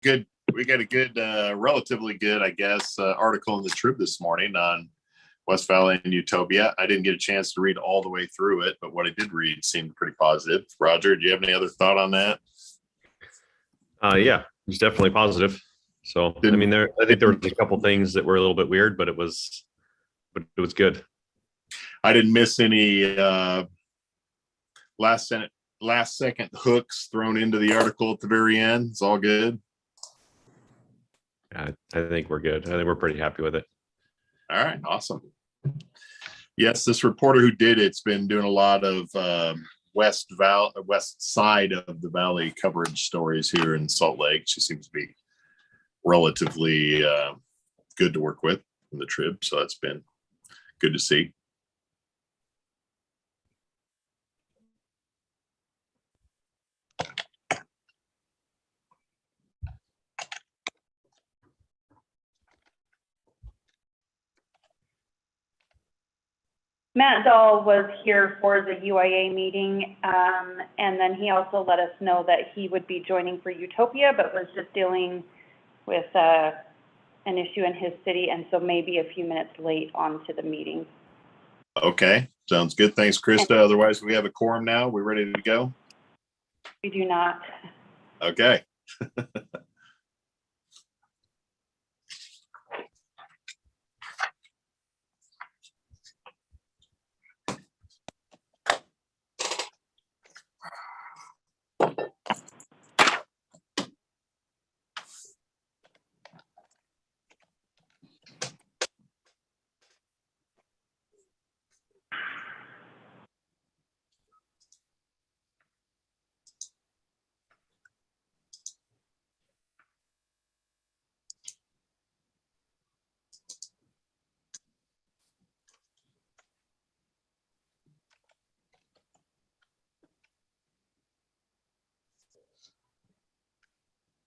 a good, relatively good, I guess, article in the Trib this morning on West Valley and Utopia. I didn't get a chance to read all the way through it, but what I did read seemed pretty positive. Roger, do you have any other thought on that? Yeah, it's definitely positive. So, I think there were a couple things that were a little bit weird, but it was good. I didn't miss any last second hooks thrown into the article at the very end. It's all good. I think we're good. I think we're pretty happy with it. All right, awesome. Yes, this reporter who did it's been doing a lot of west side of the valley coverage stories here in Salt Lake. She seems to be relatively good to work with in the Trib, so that's been good to see. Matt Dahl was here for the UIA meeting, and then he also let us know that he would be joining for Utopia, but was just dealing with an issue in his city, and so maybe a few minutes late onto the meeting. Okay, sounds good. Thanks, Krista. Otherwise, we have a quorum now. We ready to go? We do not. Okay.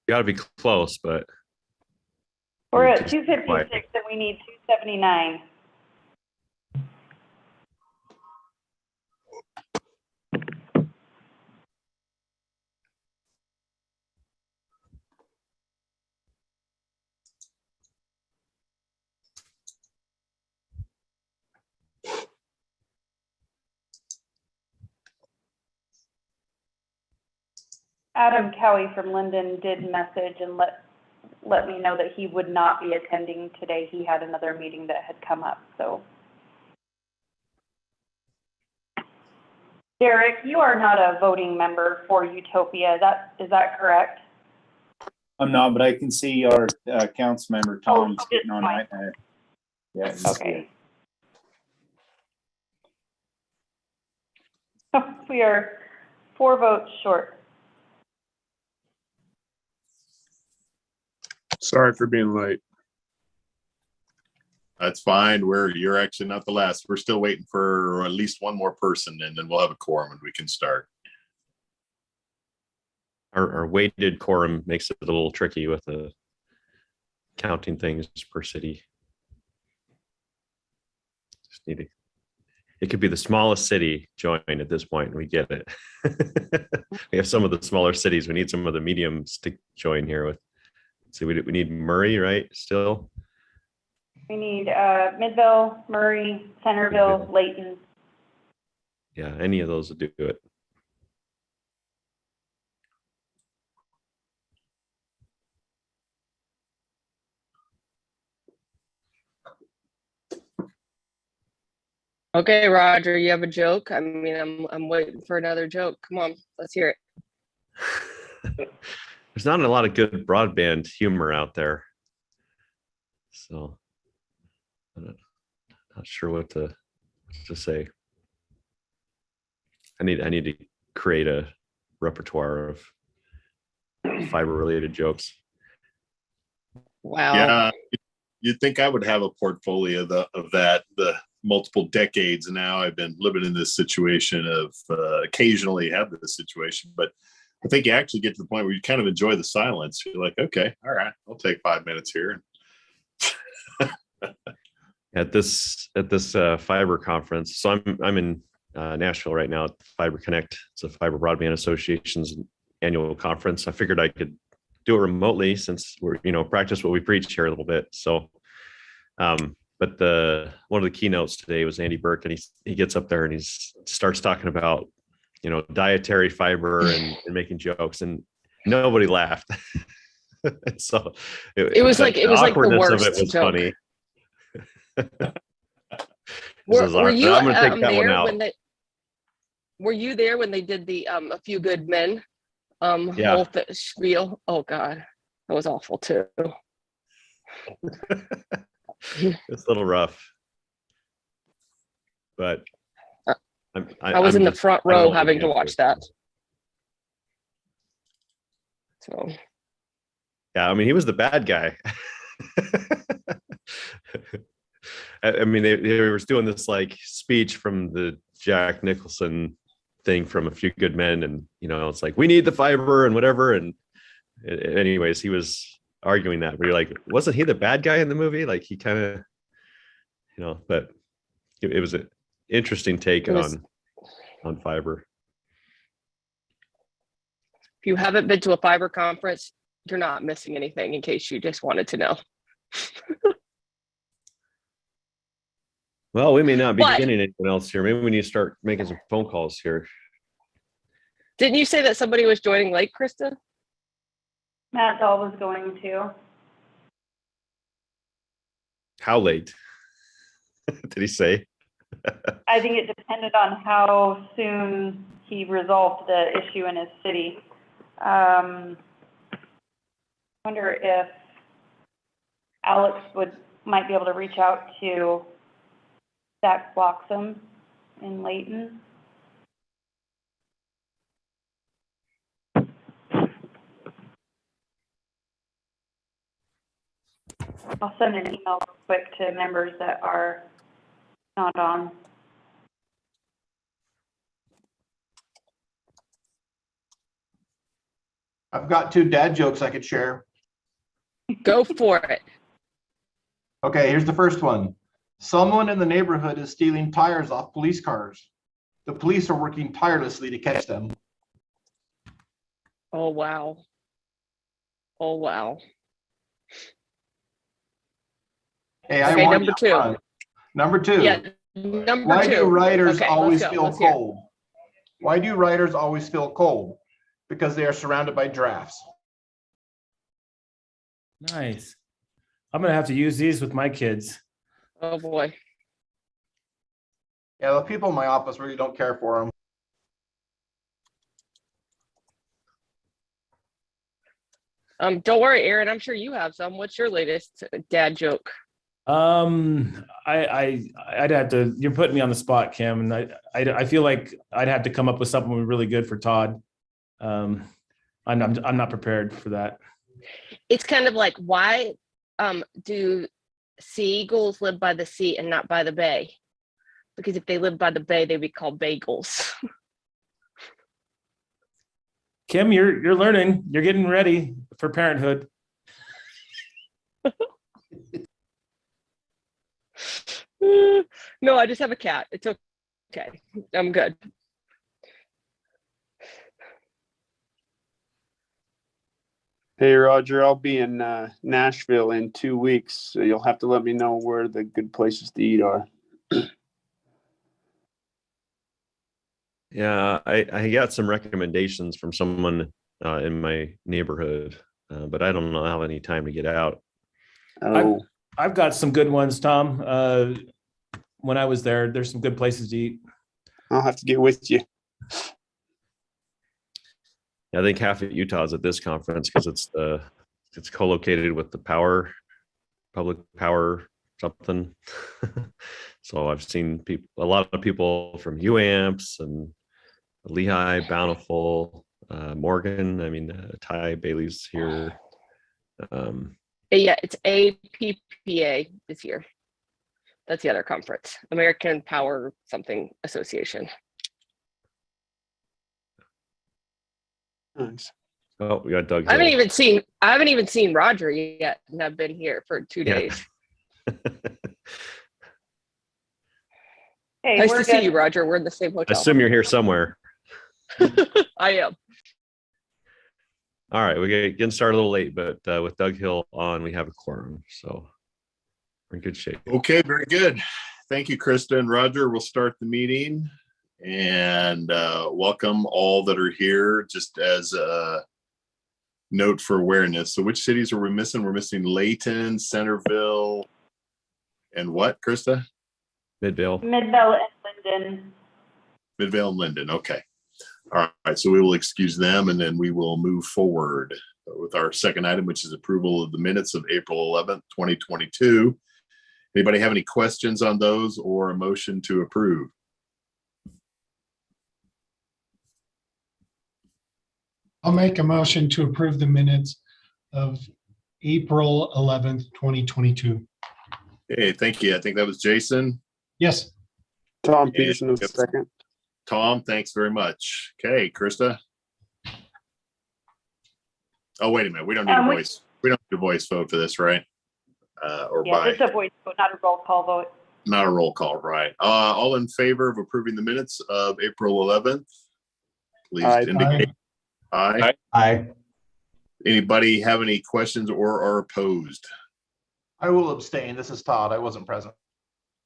You got to be close, but we're at 256 and we need 279. Adam Cowie from Linden did message and let me know that he would not be attending today. He had another meeting that had come up, so. Derek, you are not a voting member for Utopia. Is that correct? I'm not, but I can see our council member Tom's getting on fine. that. Yeah. Okay. We are 4 votes short. Sorry for being late. That's fine. You're actually not the last. We're still waiting for at least one more person, and then we'll have a quorum and we can start. Our weighted quorum makes it a little tricky with the counting things per city. Just need to, it could be the smallest city join at this point, and we get it. We have some of the smaller cities. We need some of the mediums to join here with. So we need Murray, right? Still. We need Midville, Murray, Centerville, Layton. Yeah, any of those would do it. Okay, Roger, you have a joke? I mean, I'm waiting for another joke. Come on, let's hear it. There's not a lot of good broadband humor out there, so I'm not sure what to say. I need to create a repertoire of fiber related jokes. Wow. Yeah, you'd think I would have a portfolio of that. The multiple decades now I've been living in this situation of occasionally have this situation, but I think you actually get to the point where you kind of enjoy the silence. You're like, okay, all right, I'll take 5 minutes here. At this fiber conference, so I'm in Nashville right now at Fiber Connect. It's a Fiber Broadband Association's annual conference. I figured I could do it remotely since we're, practice what we preach here a little bit. So, but one of the keynotes today was Andy Burke, and he gets up there and he starts talking about, dietary fiber and making jokes, and nobody laughed. So It was like the awkwardness worst of it was joke. funny. Were you I'm gonna take that one there out. were you there when they did the A Few Good Men Yeah. whole spiel? Oh God, that was awful too. It's a little rough, but I was in the front row having to watch that. So yeah, I mean, he was the bad guy. I mean, they were doing this like speech from the Jack Nicholson thing from A Few Good Men, and it's like, we need the fiber and whatever. And anyways, he was arguing that, but you're like, wasn't he the bad guy in the movie? Like, he kind of, but it was an interesting take on fiber. if you haven't been to a fiber conference, you're not missing anything, in case you just wanted to know. Well, we may not be But- getting anyone else here. Maybe we need to start making some phone calls here. Didn't you say that somebody was joining late, Krista? Matt Dahl was going to. How late? Did he say? I think it depended on how soon he resolved the issue in his city. Wonder if Alex might be able to reach out to Zach Bloxham in Layton. I'll send an email quick to members that are not on. I've got 2 dad jokes I could share. Go for it. Okay, here's the first one. Someone in the neighborhood is stealing tires off police cars. The police are working tirelessly to catch them. Oh wow. Oh wow. Hey, I Okay, warned number you 2. up front. Number 2. Yeah, number 2. Why do writers Okay, always let's go. feel Let's hear it. cold? Why do writers always feel cold? Because they are surrounded by drafts. Nice. I'm gonna have to use these with my kids. Oh boy. Yeah, the people in my office really don't care for them. Don't worry, Aaron. I'm sure you have some. What's your latest dad joke? I'd have to. You're putting me on the spot, Kim, and I feel like I'd have to come up with something really good for Todd. I'm not prepared for that. It's kind of like, why do seagulls live by the sea and not by the bay? Because if they lived by the bay, they'd be called bagels. Kim, you're learning. You're getting ready for parenthood. No, I just have a cat. It's okay. I'm good. Hey, Roger, I'll be in Nashville in 2 weeks, so you'll have to let me know where the good places to eat are. Yeah, I got some recommendations from someone in my neighborhood, but I don't know how any time to get out. Oh, I've got some good ones, Tom. When I was there, there's some good places to eat. I'll have to get with you. I think half of Utah is at this conference because it's co-located with the public power something. So I've seen a lot of people from UAMPS and Lehigh, Bountiful, Morgan. I mean, Ty Bailey's here. Yeah, it's APPA this year. That's the other conference, American Power something Association. Nice. Oh, we got Doug. I haven't Hill. even seen Roger yet, and I've been here for 2 days. Hey, Nice we're to see good. you, Roger. We're in the same I hotel. assume you're here somewhere. I am. All right, we're getting started a little late, but with Doug Hill on, we have a quorum, so we're in good shape. Okay, very good. Thank you, Krista and Roger. We'll start the meeting and welcome all that are here. Just as a note for awareness. So which cities are we missing? We're missing Layton, Centerville, and what, Krista? Midvale. Midvale and Linden. Midvale and Linden. Okay. All right. So we will excuse them and then we will move forward with our second item, which is approval of the minutes of April 11th, 2022. Anybody have any questions on those or a motion to approve? I'll make a motion to approve the minutes of April 11th, 2022. Hey, thank you. I think that was Jason. Yes. Tom Peterson is the second. Tom, thanks very much. Okay, Krista. Oh, wait a minute. We don't need a voice. We don't need a voice vote for this, right? Or Yeah, by it's a voice vote, not a roll call vote. not a roll call, right? All in favor of approving the minutes of April 11th? Please Aye. indicate. Aye. Aye. Anybody have any questions or are opposed? I will abstain. This is Todd. I wasn't present.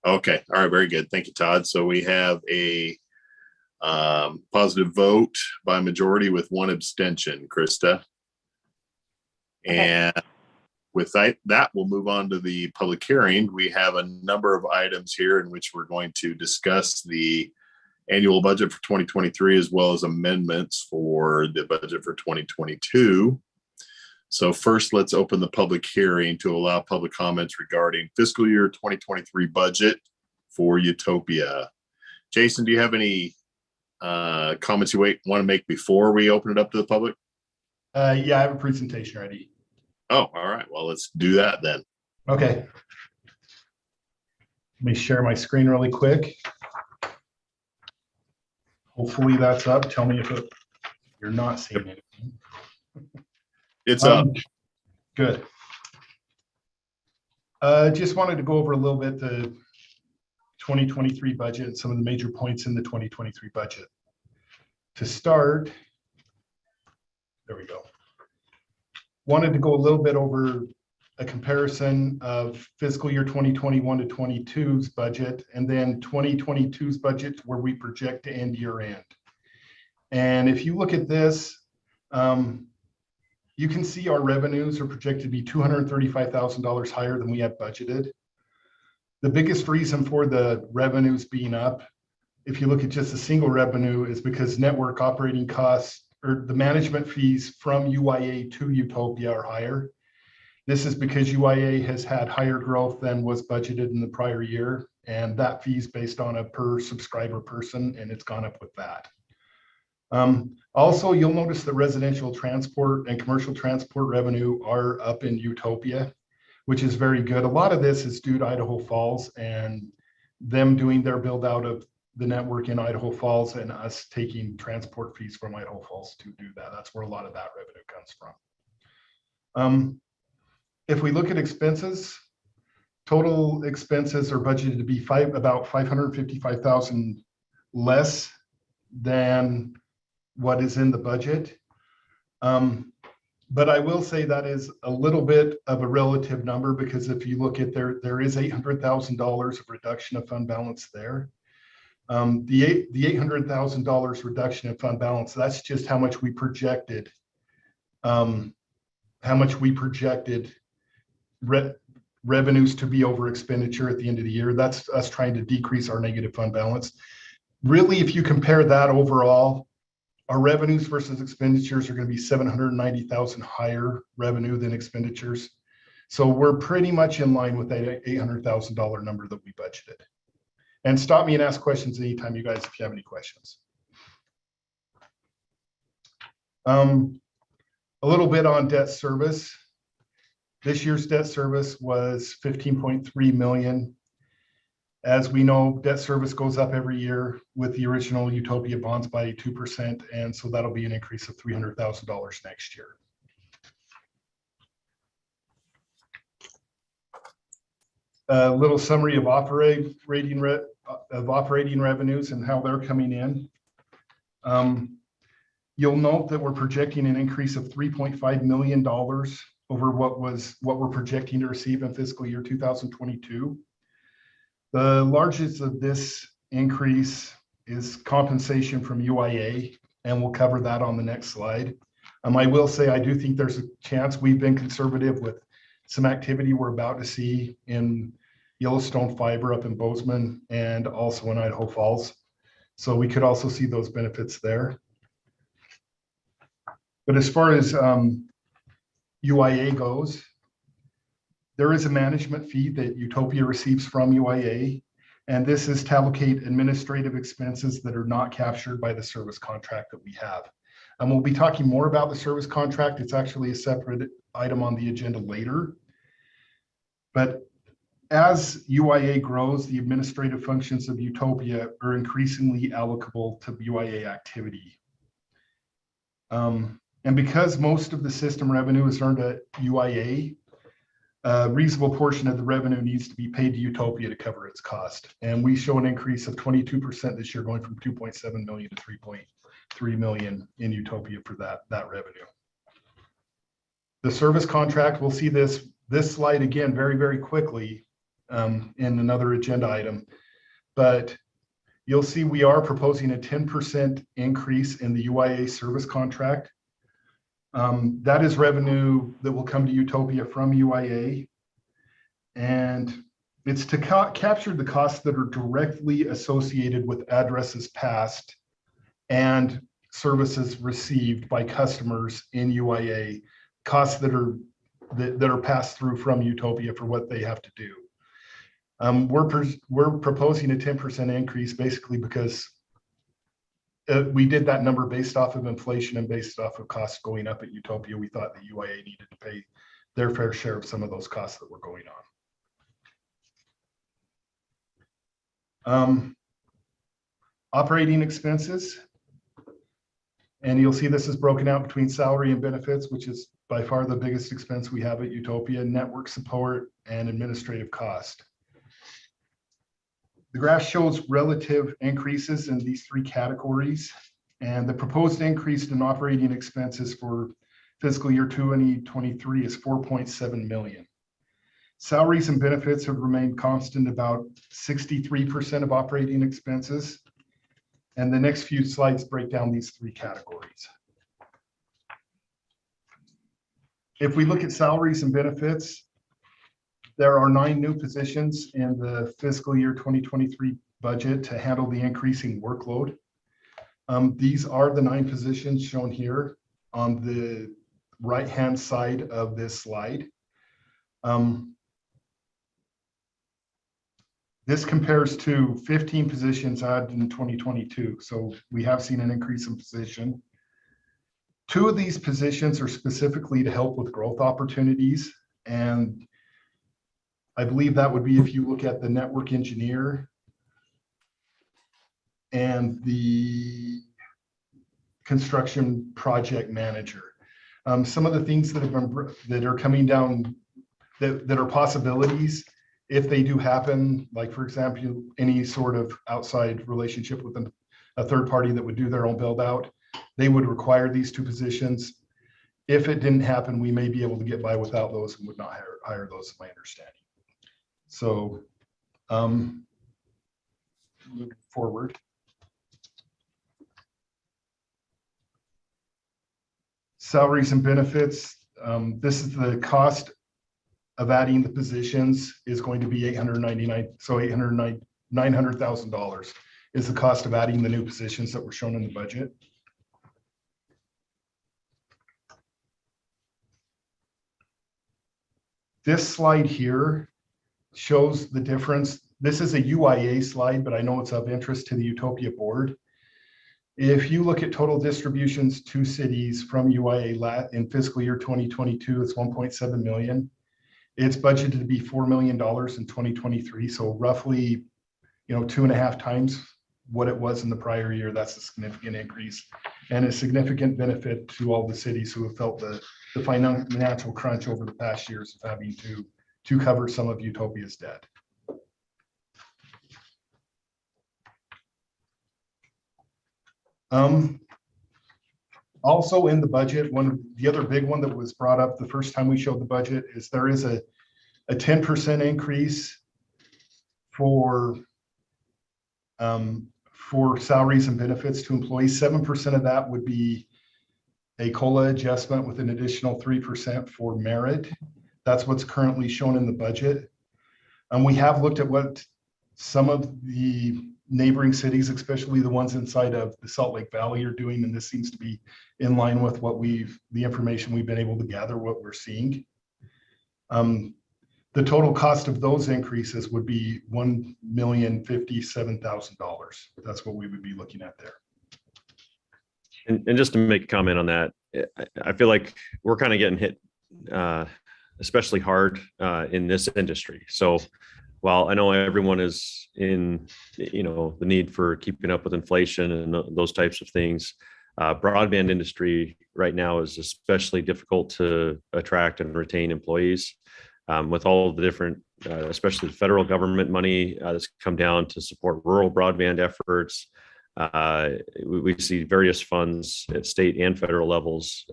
Okay, all right, very good. Thank you, Todd. So we have a positive vote by majority with one abstention, Krista. And with that, we'll move on to the public hearing. We have a number of items here in which we're going to discuss the annual budget for 2023 as well as amendments for the budget for 2022. So first, let's open the public hearing to allow public comments regarding fiscal year 2023 budget for Utopia. Jason, do you have any comments you want to make before we open it up to the public? Yeah, I have a presentation ready. Oh, all right. Well, let's do that then. Okay. Let me share my screen really quick. Hopefully that's up. Tell me if you're not seeing anything. It's up. Good. Just wanted to go over a little bit the 2023 budget and some of the major points in the 2023 budget. To start, there we go. Wanted to go a little bit over a comparison of fiscal year 2021 to 22's budget and then 2022's budget where we project to end year end. And if you look at this, you can see our revenues are projected to be $235,000 higher than we had budgeted. The biggest reason for the revenues being up, if you look at just a single revenue, is because network operating costs or the management fees from UIA to Utopia are higher. This is because UIA has had higher growth than was budgeted in the prior year, and that fee is based on a per subscriber person, and it's gone up with that. Also, you'll notice that residential transport and commercial transport revenue are up in Utopia, which is very good. A lot of this is due to Idaho Falls and them doing their build out of the network in Idaho Falls and us taking transport fees from Idaho Falls to do that. That's where a lot of that revenue comes from. If we look at expenses, total expenses are budgeted to be about $555,000 less than what is in the budget. But I will say that is a little bit of a relative number because if you look at there is $800,000 of reduction of fund balance there. The $800,000 reduction in fund balance, that's just how much we projected, revenues to be over expenditure at the end of the year. That's us trying to decrease our negative fund balance. Really, if you compare that overall, our revenues versus expenditures are going to be $790,000 higher revenue than expenditures. So we're pretty much in line with that $800,000 number that we budgeted. And stop me and ask questions anytime, you guys, if you have any questions. A little bit on debt service. This year's debt service was $15.3 million. As we know, debt service goes up every year with the original Utopia bonds by 2%, and so that'll be an increase of $300,000 next year. A little summary of operating revenues and how they're coming in. You'll note that we're projecting an increase of $3.5 million over what we're projecting to receive in fiscal year 2022. The largest of this increase is compensation from UIA, and we'll cover that on the next slide. I will say I do think there's a chance we've been conservative with some activity we're about to see in Yellowstone Fiber up in Bozeman and also in Idaho Falls. So we could also see those benefits there. But as far as UIA goes, there is a management fee that Utopia receives from UIA, and this is to allocate administrative expenses that are not captured by the service contract that we have. And we'll be talking more about the service contract. It's actually a separate item on the agenda later. But as UIA grows, the administrative functions of Utopia are increasingly allocable to UIA activity. And because most of the system revenue is earned at UIA, a reasonable portion of the revenue needs to be paid to Utopia to cover its cost. And we show an increase of 22% this year, going from 2.7 million to 3.3 million in Utopia for that revenue. The service contract, we'll see this slide again very, very quickly in another agenda item. But you'll see we are proposing a 10% increase in the UIA service contract. That is revenue that will come to Utopia from UIA, and it's to capture the costs that are directly associated with addresses passed and services received by customers in UIA, costs that are passed through from Utopia for what they have to do. We're proposing a 10% increase basically because we did that number based off of inflation and based off of costs going up at Utopia. We thought the UIA needed to pay their fair share of some of those costs that were going on. Operating expenses. And you'll see this is broken out between salary and benefits, which is by far the biggest expense we have at Utopia, network support, and administrative cost. The graph shows relative increases in these three categories, and the proposed increase in operating expenses for fiscal year 2023 is 4.7 million. Salaries and benefits have remained constant, about 63% of operating expenses. And the next few slides break down these three categories. If we look at salaries and benefits, there are 9 new positions in the fiscal year 2023 budget to handle the increasing workload. These are the 9 positions shown here on the right-hand side of this slide. This compares to 15 positions added in 2022. So we have seen an increase in position. 2 of these positions are specifically to help with growth opportunities. And I believe that would be if you look at the network engineer and the construction project manager. Some of the things that are coming down that are possibilities if they do happen, like for example, any sort of outside relationship with a third party that would do their own build out, they would require these 2 positions. If it didn't happen, we may be able to get by without those and would not hire those, is my understanding. So moving forward. Salaries and benefits. This is the cost of adding the positions is going to be $899. So $900,000 is the cost of adding the new positions that were shown in the budget. This slide here shows the difference. This is a UIA slide, but I know it's of interest to the Utopia board. If you look at total distributions to cities from UIA in fiscal year 2022, it's 1.7 million. It's budgeted to be $4 million in 2023. So roughly, 2.5 times what it was in the prior year. That's a significant increase and a significant benefit to all the cities who have felt the financial crunch over the past years of having to cover some of Utopia's debt. Also in the budget, the other big one that was brought up the first time we showed the budget is there is a 10% increase for salaries and benefits to employees. 7% of that would be a COLA adjustment with an additional 3% for merit. That's what's currently shown in the budget. And we have looked at what some of the neighboring cities, especially the ones inside of the Salt Lake Valley, are doing, and this seems to be in line with what the information we've been able to gather, what we're seeing. The total cost of those increases would be $1,057,000. That's what we would be looking at there. And just to make a comment on that, I feel like we're kind of getting hit especially hard in this industry. So while I know everyone is in, the need for keeping up with inflation and those types of things, broadband industry right now is especially difficult to attract and retain employees. With all of the different, especially the federal government money that's come down to support rural broadband efforts. We see various funds at state and federal levels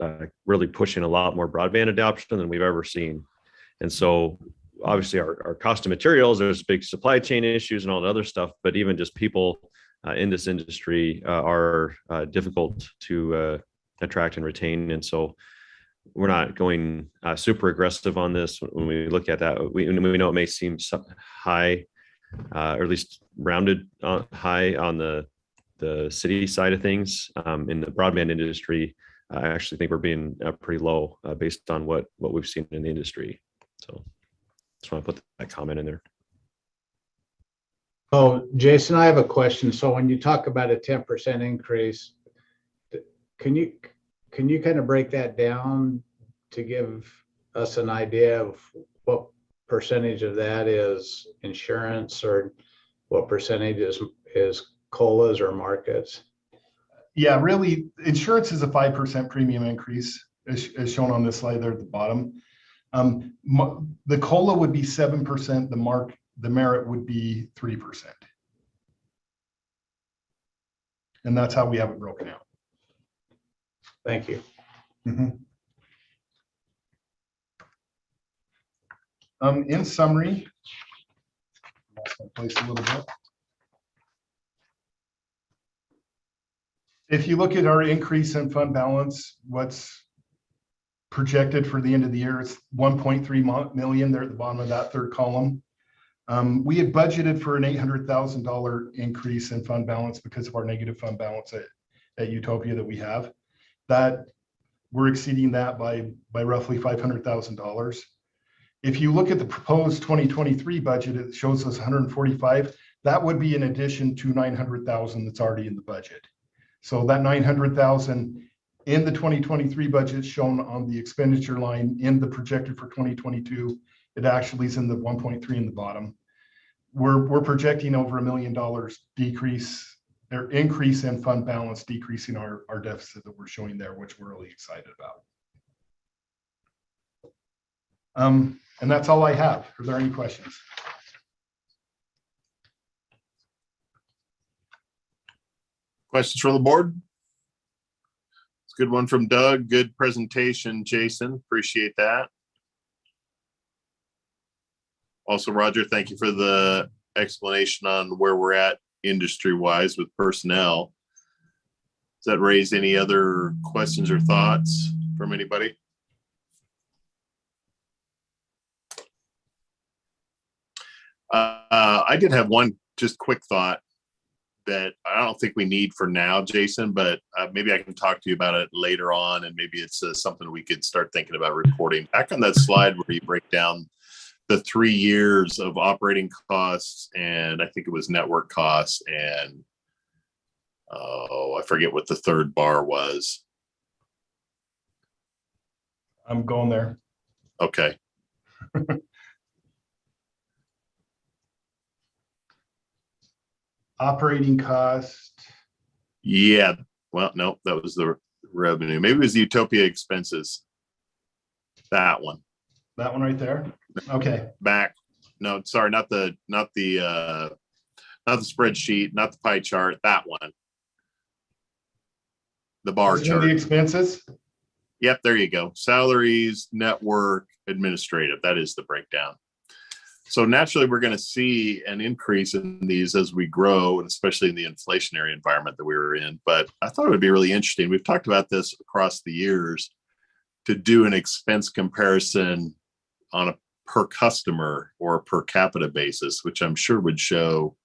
really pushing a lot more broadband adoption than we've ever seen. And so obviously our cost of materials, there's big supply chain issues and all the other stuff, but even just people in this industry are difficult to attract and retain. And so we're not going super aggressive on this. When we look at that, we know it may seem high, or at least rounded high on the city side of things. In the broadband industry, I actually think we're being pretty low based on what we've seen in the industry. So just want to put that comment in there. Oh, Jason, I have a question. So when you talk about a 10% increase, can you kind of break that down to give us an idea of what percentage of that is insurance, or what percentage is COLAs or markets? Yeah, really, insurance is a 5% premium increase, as shown on this slide there at the bottom. The COLA would be 7%, the merit would be 3%. And that's how we have it broken out. Thank you. In summary, lost my place a little bit. If you look at our increase in fund balance, what's projected for the end of the year is 1.3 million there at the bottom of that third column. We had budgeted for an $800,000 increase in fund balance because of our negative fund balance at Utopia that we have. That we're exceeding that by roughly $500,000. If you look at the proposed 2023 budget, it shows us 145. That would be in addition to 900,000 that's already in the budget. So that 900,000 in the 2023 budget shown on the expenditure line in the projected for 2022, it actually is in the 1.3 in the bottom. We're projecting over $1 million decrease or increase in fund balance, decreasing our deficit that we're showing there, which we're really excited about. And that's all I have. Are there any questions? Questions from the board? It's a good one from Doug. Good presentation, Jason. Appreciate that. Also, Roger, thank you for the explanation on where we're at industry-wise with personnel. Does that raise any other questions or thoughts from anybody? I did have one just quick thought that I don't think we need for now, Jason, but maybe I can talk to you about it later on, and maybe it's something we could start thinking about reporting. Back on that slide where you break down the 3 years of operating costs, and I think it was network costs, and I forget what the third bar was. I'm going there. Okay. Operating cost. Yeah. Well, no, that was the revenue. Maybe it was the Utopia expenses. That one. That one right there. Okay. Back. No, sorry, not the spreadsheet, not the pie chart. That one. The bar Is it in chart. the expenses? Yep, there you go. Salaries, network, administrative. That is the breakdown. So naturally, we're going to see an increase in these as we grow, and especially in the inflationary environment that we were in. But I thought it would be really interesting. We've talked about this across the years to do an expense comparison on a per customer or a per capita basis, which I'm sure would show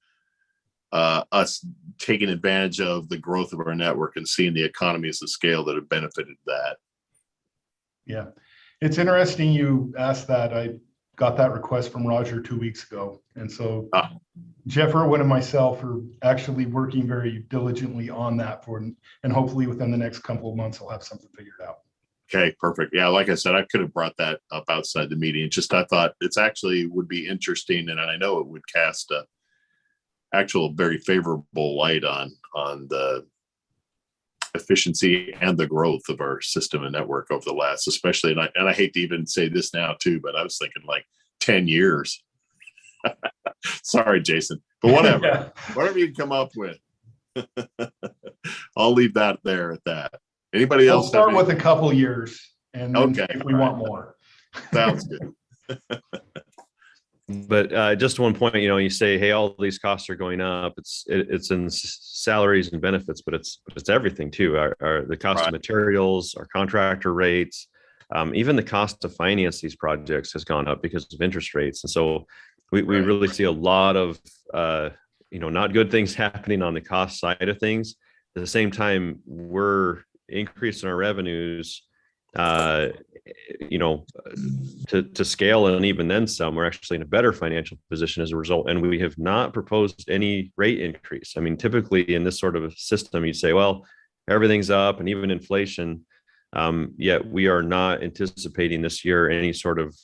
us taking advantage of the growth of our network and seeing the economies of scale that have benefited that. Yeah, it's interesting you asked that. I got that request from Roger 2 weeks ago. And so Jeff Irwin and myself are actually working very diligently on that and hopefully within the next couple of months, I'll have something figured out. Okay, perfect. Yeah, like I said, I could have brought that up outside the meeting. Just I thought it's actually would be interesting, and I know it would cast a actual very favorable light on the efficiency and the growth of our system and network over the last, especially, and I hate to even say this now too, but I was thinking like 10 years. Sorry, Jason, but whatever, Yeah. whatever you come up with. I'll leave that there at that. Anybody We'll else? start with a couple years and then Okay, if we want more. Sounds good. But just one point, you say, hey, all these costs are going up. It's in salaries and benefits, but it's everything too. The cost of materials, our contractor rates, even the cost to finance these projects has gone up because of interest rates. And so we really see a lot of not good things happening on the cost side of things. At the same time, we're increasing our revenues to scale, and even then some. We're actually in a better financial position as a result, and we have not proposed any rate increase. I mean, typically in this sort of a system, you say, well, everything's up and even inflation, yet we are not anticipating this year any sort of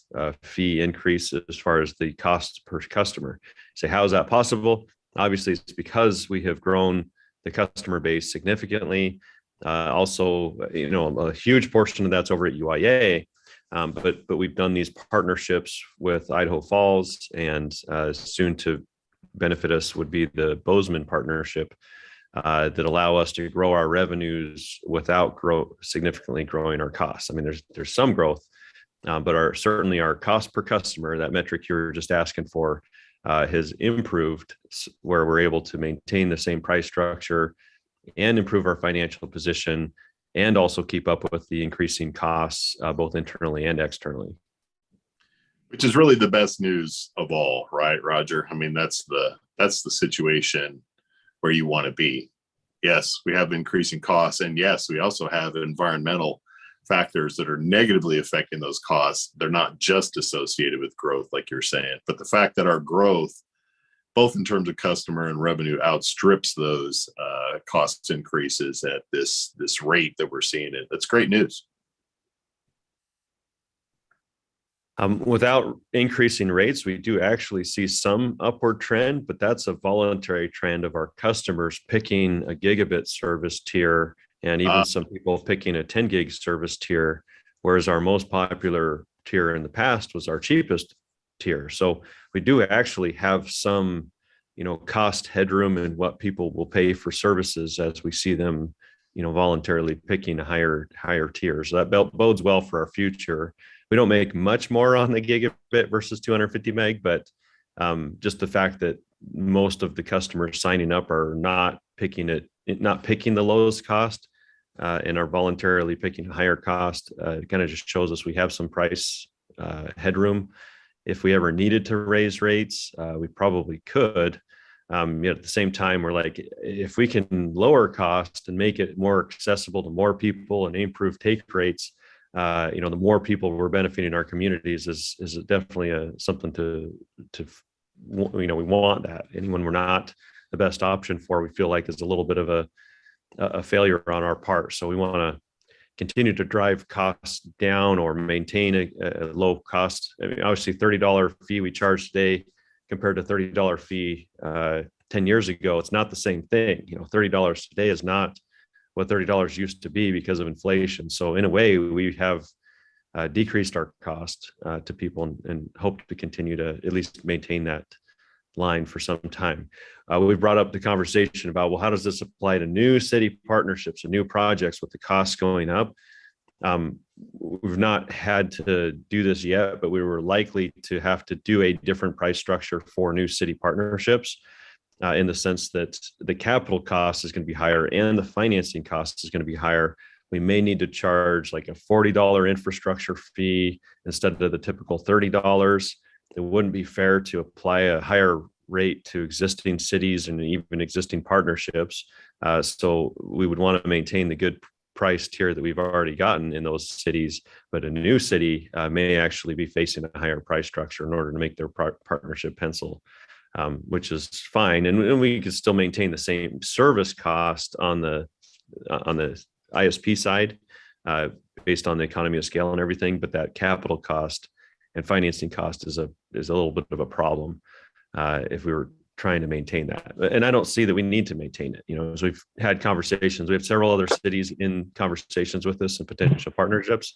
fee increase as far as the cost per customer. So how is that possible? Obviously, it's because we have grown the customer base significantly. Also, a huge portion of that's over at UIA, but we've done these partnerships with Idaho Falls, and soon to benefit us would be the Bozeman partnership that allow us to grow our revenues without significantly growing our costs. I mean, there's some growth, but certainly our cost per customer, that metric you were just asking for, has improved, where we're able to maintain the same price structure and improve our financial position, and also keep up with the increasing costs, both internally and externally. Which is really the best news of all, right, Roger? I mean, that's the situation where you want to be. Yes, we have increasing costs, and yes, we also have environmental factors that are negatively affecting those costs. They're not just associated with growth, like you're saying, but the fact that our growth, both in terms of customer and revenue, outstrips those cost increases at this rate that we're seeing it. That's great news. Without increasing rates, we do actually see some upward trend, but that's a voluntary trend of our customers picking a gigabit service tier, and even some people picking a 10 gig service tier, whereas our most popular tier in the past was our cheapest tier. So we do actually have some, cost headroom in what people will pay for services as we see them, voluntarily picking a higher tier. So that bodes well for our future. We don't make much more on the gigabit versus 250 meg, but just the fact that most of the customers signing up are not picking the lowest cost, and are voluntarily picking a higher cost, it kind of just shows us we have some price headroom. If we ever needed to raise rates, we probably could. Yet at the same time, we're like, if we can lower cost and make it more accessible to more people and improve take rates, the more people we're benefiting our communities is definitely something to we want that. Anyone we're not the best option for, we feel like is a little bit of a failure on our part. So we want to continue to drive costs down or maintain a low cost. I mean, obviously $30 fee we charge today compared to $30 fee 10 years ago, it's not the same thing. $30 today is not what $30 used to be because of inflation. So in a way, we have decreased our cost to people and hope to continue to at least maintain that line for some time. We brought up the conversation about, well, how does this apply to new city partnerships and new projects with the costs going up? We've not had to do this yet, but we were likely to have to do a different price structure for new city partnerships, in the sense that the capital cost is going to be higher and the financing cost is going to be higher. We may need to charge like a $40 infrastructure fee instead of the typical $30. It wouldn't be fair to apply a higher rate to existing cities and even existing partnerships. So we would want to maintain the good price tier that we've already gotten in those cities, but a new city may actually be facing a higher price structure in order to make their partnership pencil, which is fine. And we can still maintain the same service cost on the ISP side, based on the economy of scale and everything, but that capital cost and financing cost is a little bit of a problem if we were trying to maintain that. And I don't see that we need to maintain it. As we've had conversations, we have several other cities in conversations with us and potential partnerships.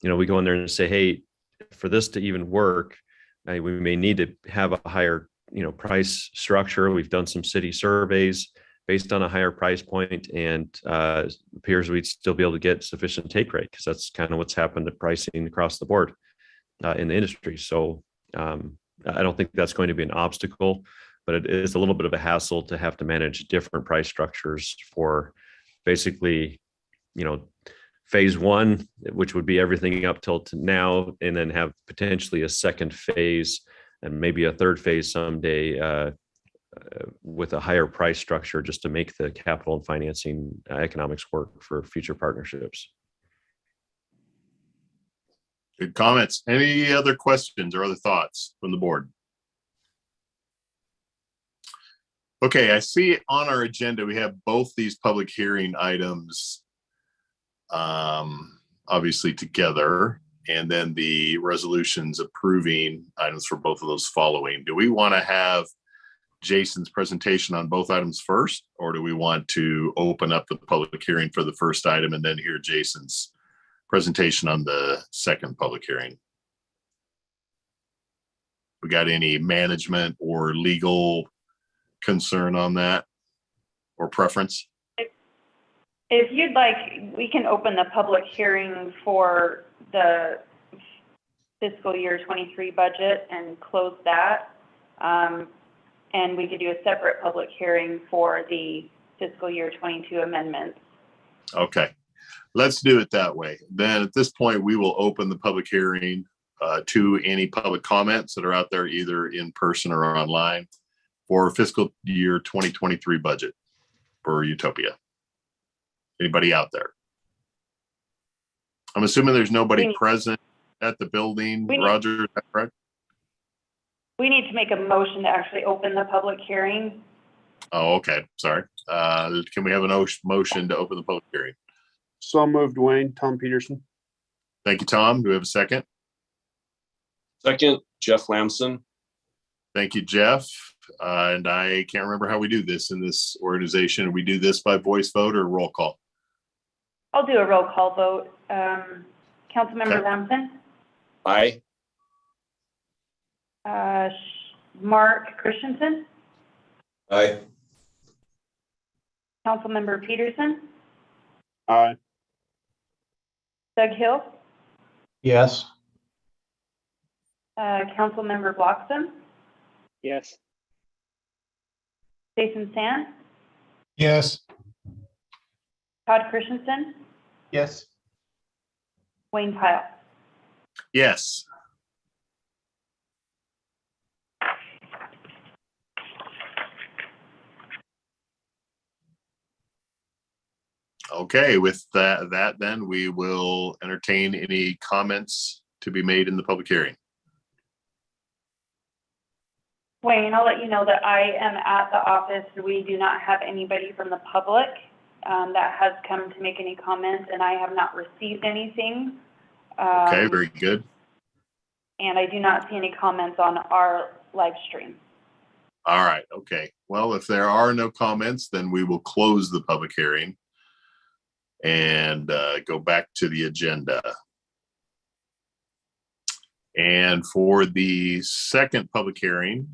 We go in there and say, hey, for this to even work, we may need to have a higher, price structure. We've done some city surveys based on a higher price point, and appears we'd still be able to get sufficient take rate, because that's kind of what's happened to pricing across the board in the industry. So I don't think that's going to be an obstacle, but it is a little bit of a hassle to have to manage different price structures for basically, phase one, which would be everything up till to now, and then have potentially a second phase and maybe a third phase someday with a higher price structure, just to make the capital and financing economics work for future partnerships. Good comments. Any other questions or other thoughts from the board? Okay, I see on our agenda, we have both these public hearing items obviously together, and then the resolutions approving items for both of those following. Do we want to have Jason's presentation on both items first, or do we want to open up the public hearing for the first item and then hear Jason's presentation on the second public hearing? We got any management or legal concern on that, or preference? If you'd like, we can open the public hearing for the fiscal year 23 budget and close that. And we could do a separate public hearing for the fiscal year 22 amendments. Okay, let's do it that way. Then at this point, we will open the public hearing to any public comments that are out there, either in person or online, for fiscal year 2023 budget for Utopia. Anybody out there? I'm assuming there's nobody present at the building. Roger, is that correct? We need to make a motion to actually open the public hearing. Oh, okay. Sorry. Can we have a motion to open the public hearing? So moved, Wayne. Tom Peterson. Thank you, Tom. Do we have a second? Second, Jeff Lamson. Thank you, Jeff. And I can't remember how we do this in this organization. We do this by voice vote or roll call? I'll do a roll call vote. Councilmember Okay. Lamson, Aye. Mark Christensen, Aye. Councilmember Peterson, Aye. Doug Hill, Yes. Councilmember Bloxham, Yes. Jason Sant, Yes. Todd Christensen, Yes. Wayne Pyle. Yes. Okay, with that then we will entertain any comments to be made in the public hearing. Wayne, I'll let you know that I am at the office. We do not have anybody from the public that has come to make any comments, and I have not received anything. Okay, very good. And I do not see any comments on our live stream. All right, okay. Well, if there are no comments, then we will close the public hearing and go back to the agenda. And for the second public hearing,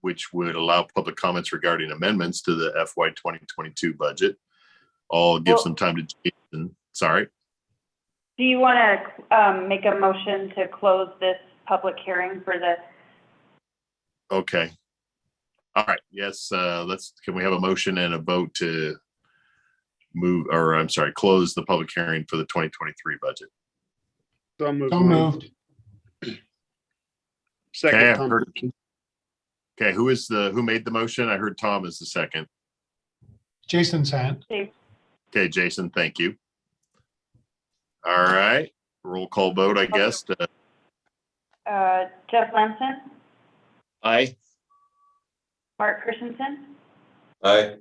which would allow public comments regarding amendments to the FY 2022 budget. I'll give some time to Jason. Sorry. Do you want to make a motion to close this public hearing for the? Okay. All right. Yes. Can we have a motion and a vote to close the public hearing for the 2023 budget? So moved. So moved. Second, Okay, Tom. Okay, who made the motion? I heard Tom is the second. Jason's hand. Okay, Jason, thank you. All right, roll call vote, I guess. Jeff Lamson, Aye. Mark Christensen, Aye.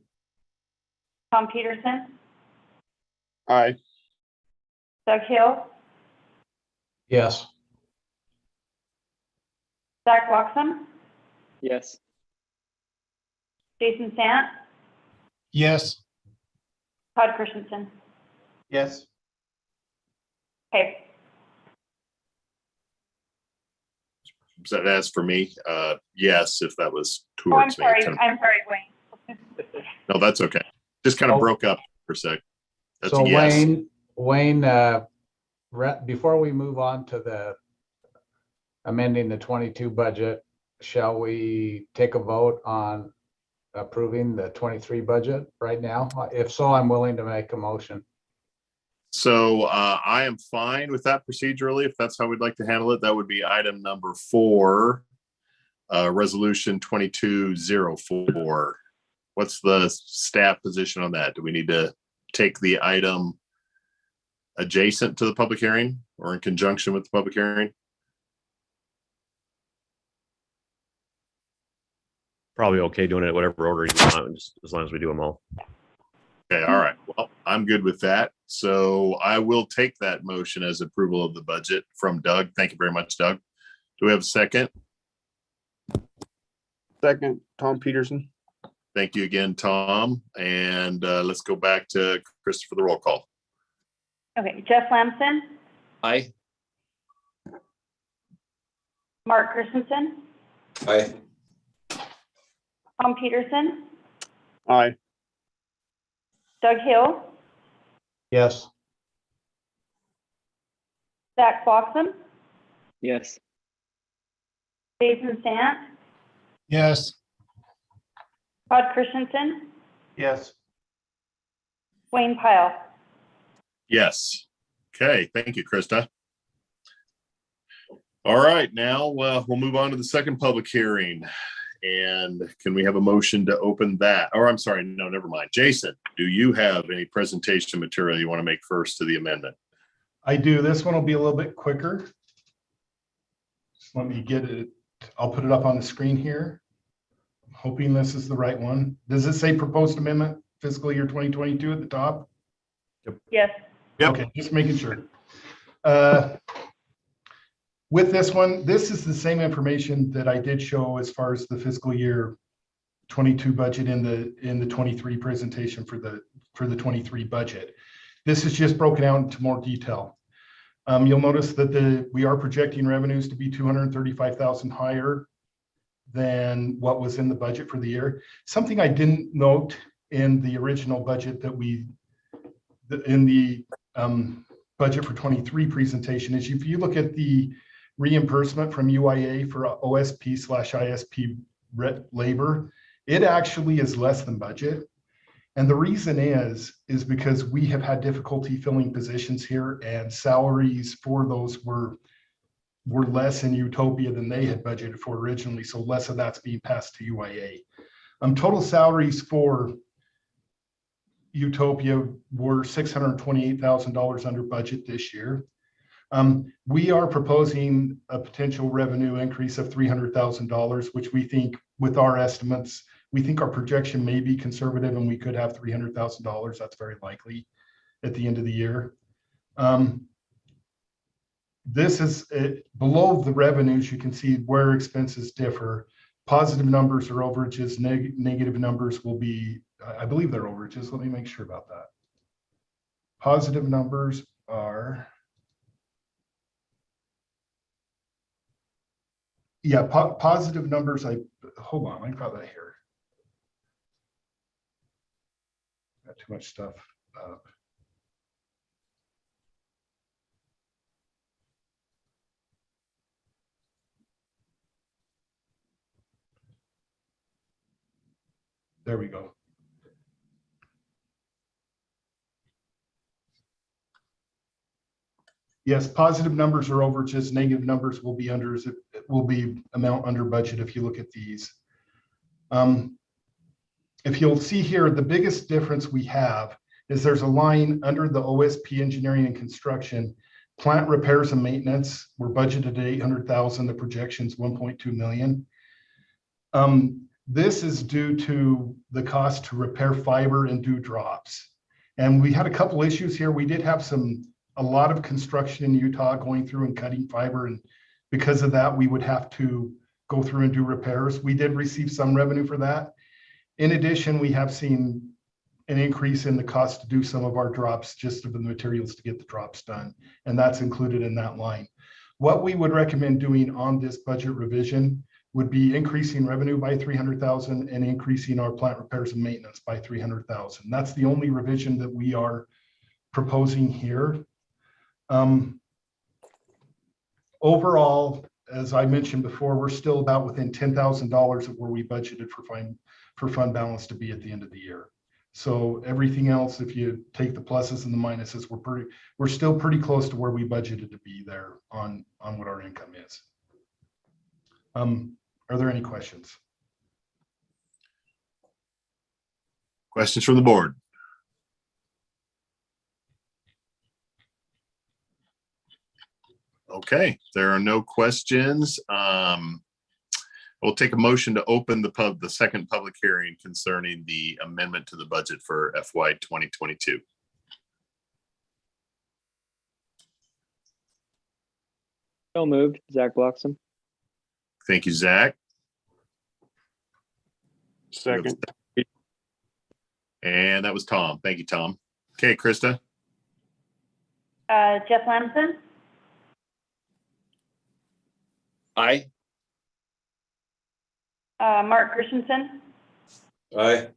Tom Peterson, Aye. Doug Hill, Yes. Zach Watson, Yes. Jason Sant, Yes. Todd Christensen. Yes. Okay, So that's for me. Yes, if that was oh, I'm towards me. sorry, Wayne. No, that's okay. Just kind of So- broke up for a sec. That's So a yes. Wayne, before we move on to the amending the 22 budget, shall we take a vote on approving the 23 budget right now? If so, I'm willing to make a motion. So I am fine with that procedurally. If that's how we'd like to handle it, that would be item number 4, resolution 2204. What's the staff position on that? Do we need to take the item adjacent to the public hearing or in conjunction with the public hearing? Probably okay doing it whatever order you want, just as long as we do them all. Okay, all right. Well, I'm good with that. So I will take that motion as approval of the budget from Doug. Thank you very much, Doug. Do we have a second? Second, Tom Peterson. Thank you again, Tom. And let's go back to Christopher, the roll call. Okay, Jeff Lamson, Aye. Mark Christensen, Aye. Tom Peterson, Aye. Doug Hill, Yes. Zach Watson, Yes. Jason Sant, Yes. Todd Christensen, Yes. Wayne Pyle. Yes. Okay, thank you, Krista. All right, now we'll move on to the second public hearing. And can we have a motion to open that? Or I'm sorry, no, never mind. Jason, do you have any presentation material you want to make first to the amendment? I do. This one will be a little bit quicker. Just let me get it. I'll put it up on the screen here. I'm hoping this is the right one. Does it say proposed amendment fiscal year 2022 at the top? Yes. Yep. Okay, just making sure. With this one, this is the same information that I did show as far as the fiscal year 22 budget in the 23 presentation for the 23 budget. This is just broken out into more detail. You'll notice that we are projecting revenues to be 235,000 higher than what was in the budget for the year. Something I didn't note in the original budget in the budget for 23 presentation is if you look at the reimbursement from UIA for OSP/ISP labor, it actually is less than budget. And the reason is because we have had difficulty filling positions here, and salaries for those were less in Utopia than they had budgeted for originally. So less of that's being passed to UIA. Total salaries for Utopia were $628,000 under budget this year. We are proposing a potential revenue increase of $300,000, which we think with our estimates, we think our projection may be conservative and we could have $300,000. That's very likely at the end of the year. This is below the revenues. You can see where expenses differ. Positive numbers are overages, negative numbers will be, I believe they're overages. Let me make sure about that. Positive numbers are Yeah, positive numbers. Hold on, I got that here. Got too much stuff up. There we go. Yes, positive numbers are overages, negative numbers will be under, will be amount under budget if you look at these. If you'll see here, the biggest difference we have is there's a line under the OSP engineering and construction, plant repairs and maintenance. We're budgeted at 800,000, the projection's 1.2 million. This is due to the cost to repair fiber and do drops. And we had a couple issues here. We did have a lot of construction in Utah going through and cutting fiber. And because of that, we would have to go through and do repairs. We did receive some revenue for that. In addition, we have seen an increase in the cost to do some of our drops, just of the materials to get the drops done. And that's included in that line. What we would recommend doing on this budget revision would be increasing revenue by 300,000 and increasing our plant repairs and maintenance by 300,000. That's the only revision that we are proposing here. Overall, as I mentioned before, we're still about within $10,000 of where we budgeted for fund balance to be at the end of the year. So everything else, if you take the pluses and the minuses, we're still pretty close to where we budgeted to be there on what our income is. Are there any questions? Questions from the board? Okay, there are no questions. We'll take a motion to open the second public hearing concerning the amendment to the budget for FY 2022. So moved. Zach Bloxham. Thank you, Zach. Second. And that was Tom. Thank you, Tom. Okay, Krista. Jeff Lamson, Aye. Mark Christensen, Aye.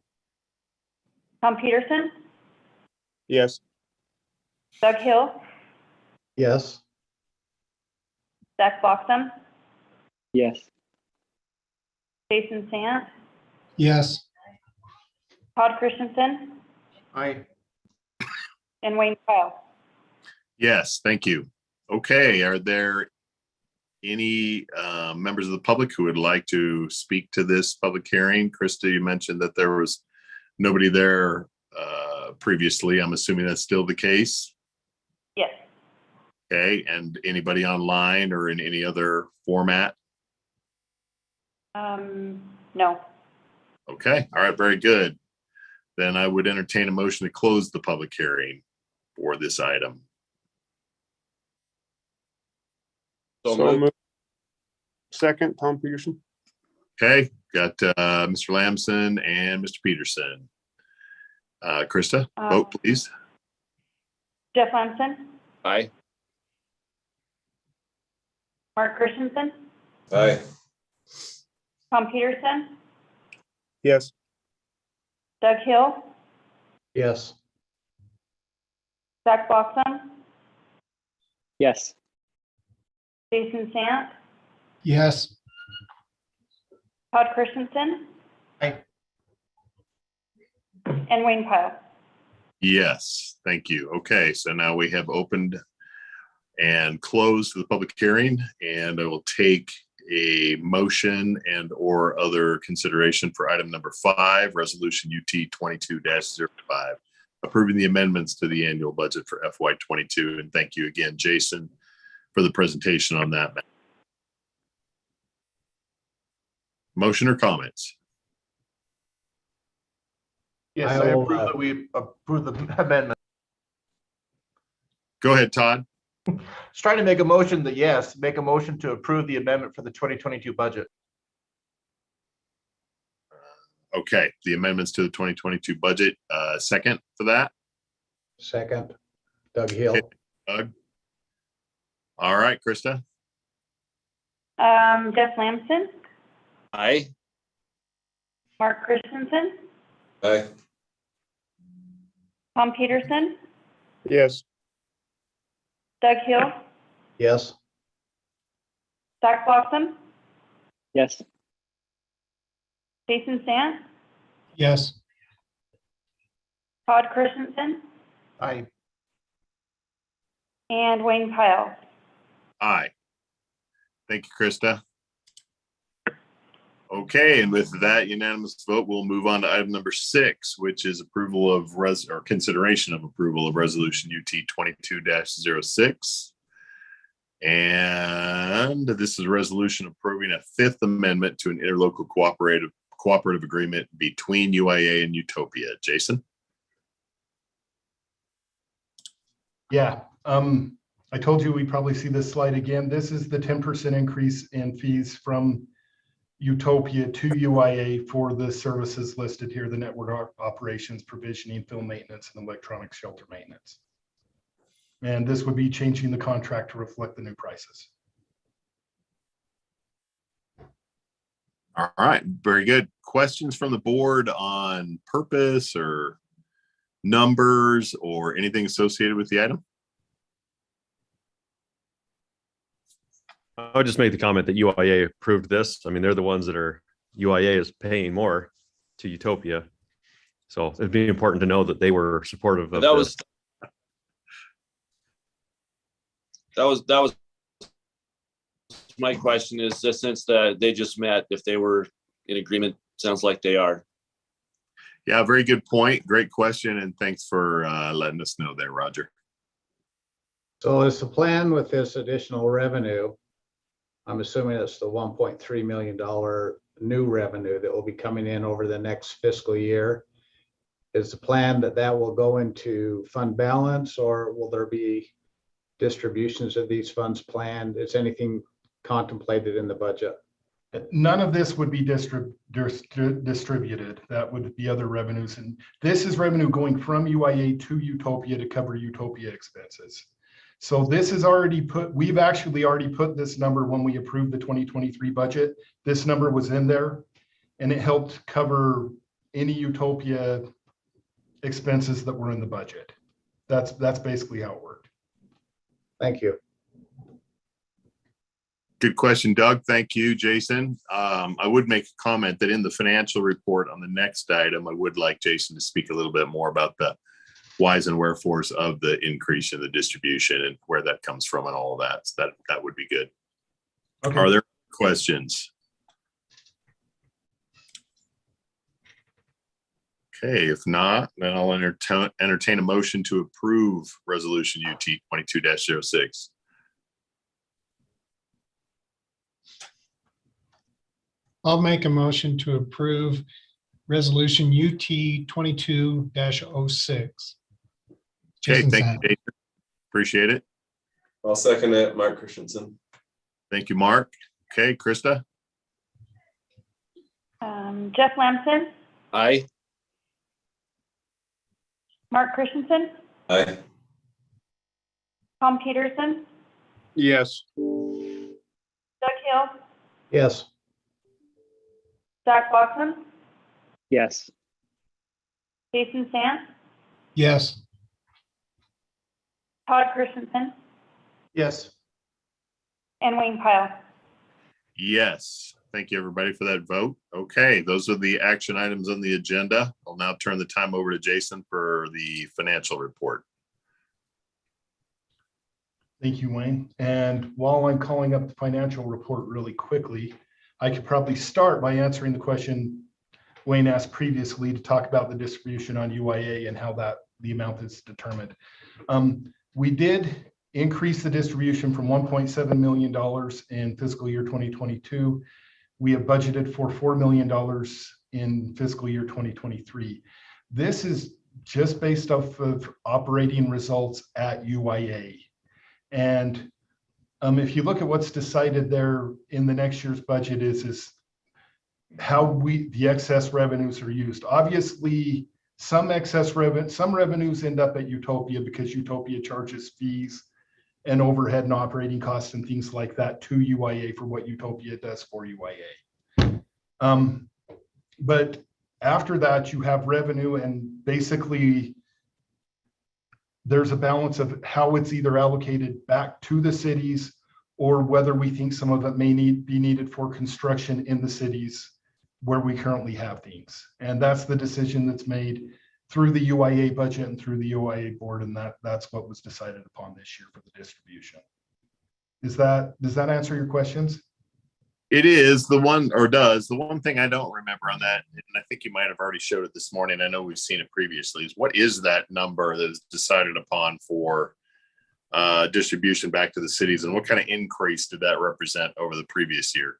Tom Peterson, Yes. Doug Hill, Yes. Zach Bloxham, Yes. Jason Sant, Yes. Todd Christensen, Aye. and Wayne Kyle. Yes, thank you. Okay, are there any members of the public who would like to speak to this public hearing? Krista, you mentioned that there was nobody there previously. I'm assuming that's still the case. Yes. Okay, and anybody online or in any other format? No. Okay, all right, very good. Then I would entertain a motion to close the public hearing for this item. So So moved. moved. Second, Tom Peterson. Okay, got Mr. Lamson and Mr. Peterson. Krista, vote please. Jeff Lamson, Aye. Mark Christensen, Aye. Tom Peterson, Yes. Doug Hill, Yes. Zach Bloxham, Yes. Jason Sant, Yes. Todd Christensen, Aye. and Wayne Kyle. Yes, thank you. Okay, so now we have opened and closed the public hearing, and I will take a motion and or other consideration for item number 5, resolution UT 22-05, approving the amendments to the annual budget for FY 22. And thank you again, Jason, for the presentation on that. Motion or comments? Yes, I I will, approve that we approve the amendment. Go ahead, Todd. Just trying to make a motion that, yes, make a motion to approve the amendment for the 2022 budget. Okay, the amendments to the 2022 budget. Second for that? Second, Doug Hill. Doug? All right, Krista? Jeff Lamson, Aye. Mark Christensen, Aye. Tom Peterson, Yes. Doug Hill, Yes. Zach Bloxam, Yes. Jason Sant, Yes. Todd Christensen, Aye. and Wayne Pyle. Aye. Thank you, Krista. Okay, and with that unanimous vote, we'll move on to item number 6, which is approval of consideration of approval of resolution UT 22-06. And this is a resolution approving a 5th amendment to an interlocal cooperative agreement between UIA and Utopia. Jason? Yeah, I told you we'd probably see this slide again. This is the 10% increase in fees from Utopia to UIA for the services listed here, the network operations, provisioning, field maintenance, and electronic shelter maintenance. And this would be changing the contract to reflect the new prices. All right, very good. Questions from the board on purpose or numbers or anything associated with the item? I would just make the comment that UIA approved this. I mean, they're the ones that are, UIA is paying more to Utopia. So it'd be important to know that they were supportive of this. That was my question is just since they just met, if they were in agreement, sounds like they are. Yeah, very good point. Great question. And thanks for letting us know there, Roger. So is the plan with this additional revenue, I'm assuming it's the $1.3 million new revenue that will be coming in over the next fiscal year. Is the plan that that will go into fund balance, or will there be distributions of these funds planned? Is anything contemplated in the budget? None of this would be distributed. That would be other revenues. And this is revenue going from UIA to Utopia to cover Utopia expenses. So this is already we've actually already put this number when we approved the 2023 budget. This number was in there and it helped cover any Utopia expenses that were in the budget. That's basically how it worked. Thank you. Good question, Doug. Thank you, Jason. I would make a comment that in the financial report on the next item, I would like Jason to speak a little bit more about the whys and wherefores of the increase in the distribution and where that comes from and all of that. So that would be good. Okay. Are there questions? Okay, if not, then I'll entertain a motion to approve resolution UT 22-06. I'll make a motion to approve resolution UT 22-06. Okay, thank you, Jason. Appreciate it. I'll second it, Mark Christensen. Thank you, Mark. Okay, Krista? Jeff Lamson, Aye. Mark Christensen, Aye. Tom Peterson, Yes. Doug Hill, Yes. Zach Bloxam, Yes. Jason Sant, Yes. Todd Christensen, Yes. and Wayne Pyle. Yes. Thank you, everybody, for that vote. Okay, those are the action items on the agenda. I'll now turn the time over to Jason for the financial report. Thank you, Wayne. And while I'm calling up the financial report really quickly, I could probably start by answering the question Wayne asked previously to talk about the distribution on UIA and how the amount is determined. We did increase the distribution from $1.7 million in fiscal year 2022. We have budgeted for $4 million in fiscal year 2023. This is just based off of operating results at UIA. And if you look at what's decided there in the next year's budget is how the excess revenues are used. Obviously, some revenues end up at Utopia because Utopia charges fees and overhead and operating costs and things like that to UIA for what Utopia does for UIA. But after that, you have revenue, and basically there's a balance of how it's either allocated back to the cities or whether we think some of it may be needed for construction in the cities where we currently have things. And that's the decision that's made through the UIA budget and through the UIA board, and that's what was decided upon this year for the distribution. Does that answer your questions? It is the one, or does the one thing I don't remember on that, and I think you might have already showed it this morning. I know we've seen it previously. Is what is that number that is decided upon for distribution back to the cities, and what kind of increase did that represent over the previous year?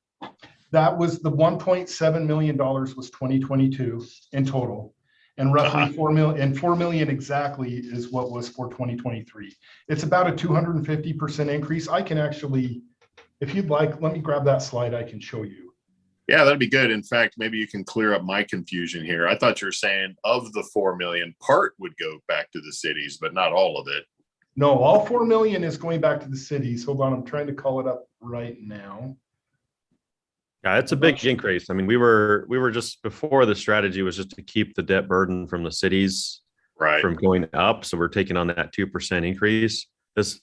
That was the $1.7 million was 2022 in total, and roughly 4 million exactly is what was for 2023. It's about a 250% increase. I can actually, if you'd like, let me grab that slide. I can show you. Yeah, that'd be good. In fact, maybe you can clear up my confusion here. I thought you were saying of the 4 million, part would go back to the cities, but not all of it. No, all 4 million is going back to the cities. Hold on, I'm trying to call it up right now. Yeah, it's a big increase. I mean, we were just before, the strategy was just to keep the debt burden from the cities from going up. So we're taking on that 2% increase. This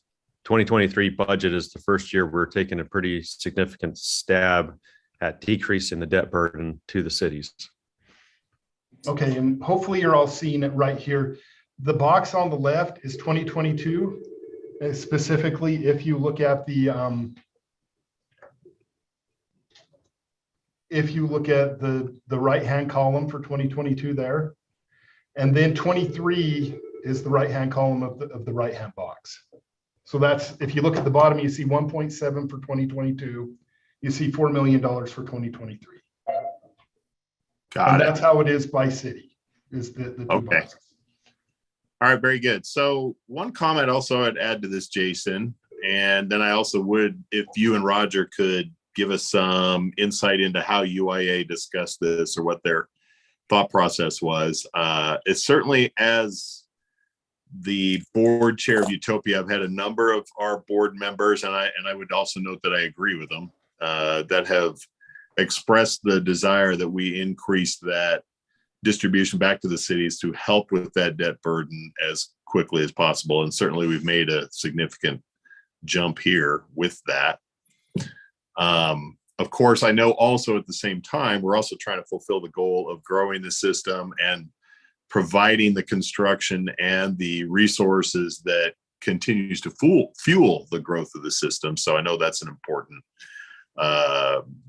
2023 budget is the first year we're taking a pretty significant stab at decreasing the debt burden to the cities. Okay, and hopefully you're all seeing it right here. The box on the left is 2022. And specifically, if you look at the right-hand column for 2022 there, and then 23 is the right-hand column of the right-hand box. So that's, if you look at the bottom, you see 1.7 for 2022. You see $4 million for 2023. Got it. That's how it is by city, is the two boxes. All right, very good. So one comment also I'd add to this, Jason, and then I also would, if you and Roger could give us some insight into how UIA discussed this or what their thought process was. It's certainly, as the board chair of Utopia, I've had a number of our board members, and I would also note that I agree with them, that have expressed the desire that we increase that distribution back to the cities to help with that debt burden as quickly as possible. And certainly we've made a significant jump here with that. Of course, I know also at the same time, we're also trying to fulfill the goal of growing the system and providing the construction and the resources that continues to fuel the growth of the system. So I know that's an important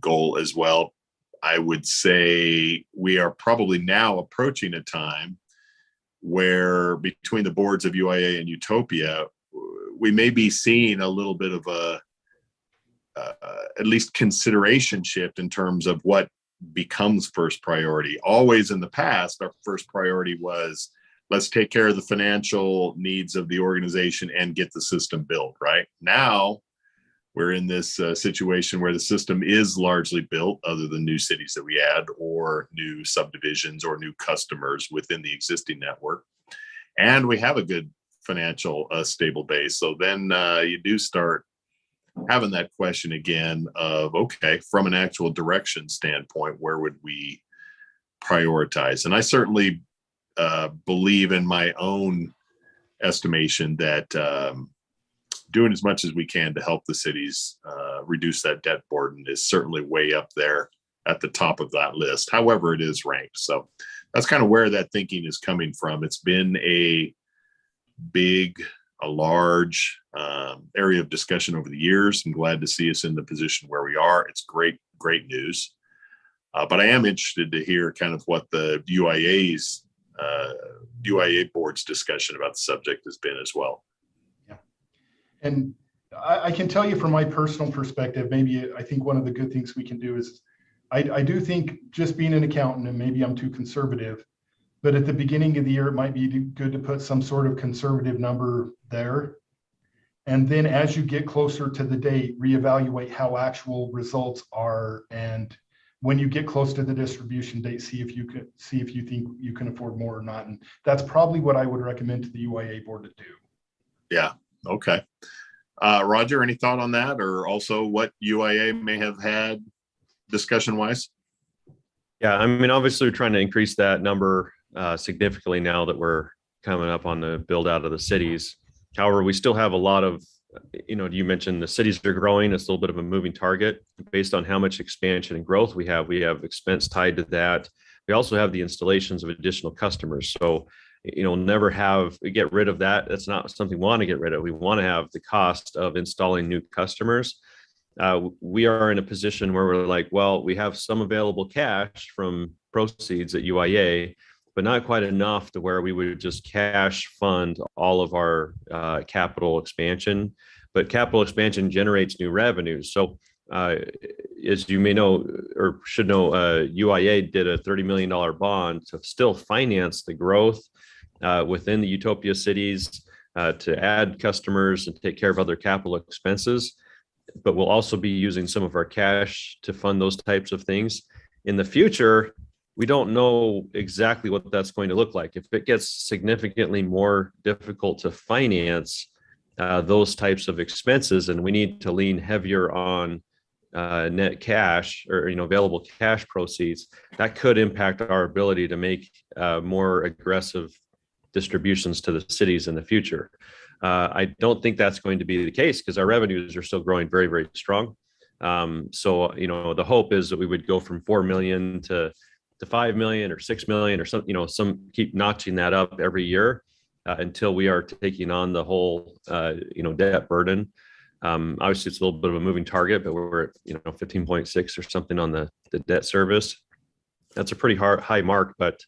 goal as well. I would say we are probably now approaching a time where between the boards of UIA and Utopia, we may be seeing a little bit of a at least consideration shift in terms of what becomes first priority. Always in the past, our first priority was, let's take care of the financial needs of the organization and get the system built. Right now, we're in this situation where the system is largely built, other than new cities that we add or new subdivisions or new customers within the existing network. And we have a good financial stable base. So then you do start having that question again of, okay, from an actual direction standpoint, where would we prioritize? And I certainly believe in my own estimation that doing as much as we can to help the cities reduce that debt burden is certainly way up there at the top of that list, however it is ranked. So that's kind of where that thinking is coming from. It's been a large area of discussion over the years. I'm glad to see us in the position where we are. It's great news. But I am interested to hear kind of what the UIA board's discussion about the subject has been as well. And I can tell you from my personal perspective, maybe I think one of the good things we can do is, I do think just being an accountant, and maybe I'm too conservative, but at the beginning of the year, it might be good to put some sort of conservative number there. And then as you get closer to the date, reevaluate how actual results are. And when you get close to the distribution date, see if you think you can afford more or not. And that's probably what I would recommend to the UIA board to do. Yeah. Okay. Roger, any thought on that, or also what UIA may have had discussion wise? Yeah, I mean, obviously we're trying to increase that number significantly now that we're coming up on the build out of the cities. However, we still have a lot of, you mentioned the cities are growing. It's a little bit of a moving target based on how much expansion and growth we have. We have expense tied to that. We also have the installations of additional customers. So, never get rid of that. That's not something we want to get rid of. We want to have the cost of installing new customers. We are in a position where we're like, well, we have some available cash from proceeds at UIA, but not quite enough to where we would just cash fund all of our capital expansion. But capital expansion generates new revenues. So as you may know, or should know, UIA did a $30 million bond to still finance the growth within the Utopia cities, to add customers and take care of other capital expenses. But we'll also be using some of our cash to fund those types of things. In the future, we don't know exactly what that's going to look like. If it gets significantly more difficult to finance those types of expenses, and we need to lean heavier on net cash or available cash proceeds, that could impact our ability to make more aggressive distributions to the cities in the future. I don't think that's going to be the case because our revenues are still growing very, very strong. So the hope is that we would go from 4 million to 5 million or 6 million or some keep notching that up every year until we are taking on the whole debt burden. Obviously it's a little bit of a moving target, but we're at 15.6 or something on the debt service. That's a pretty high mark, but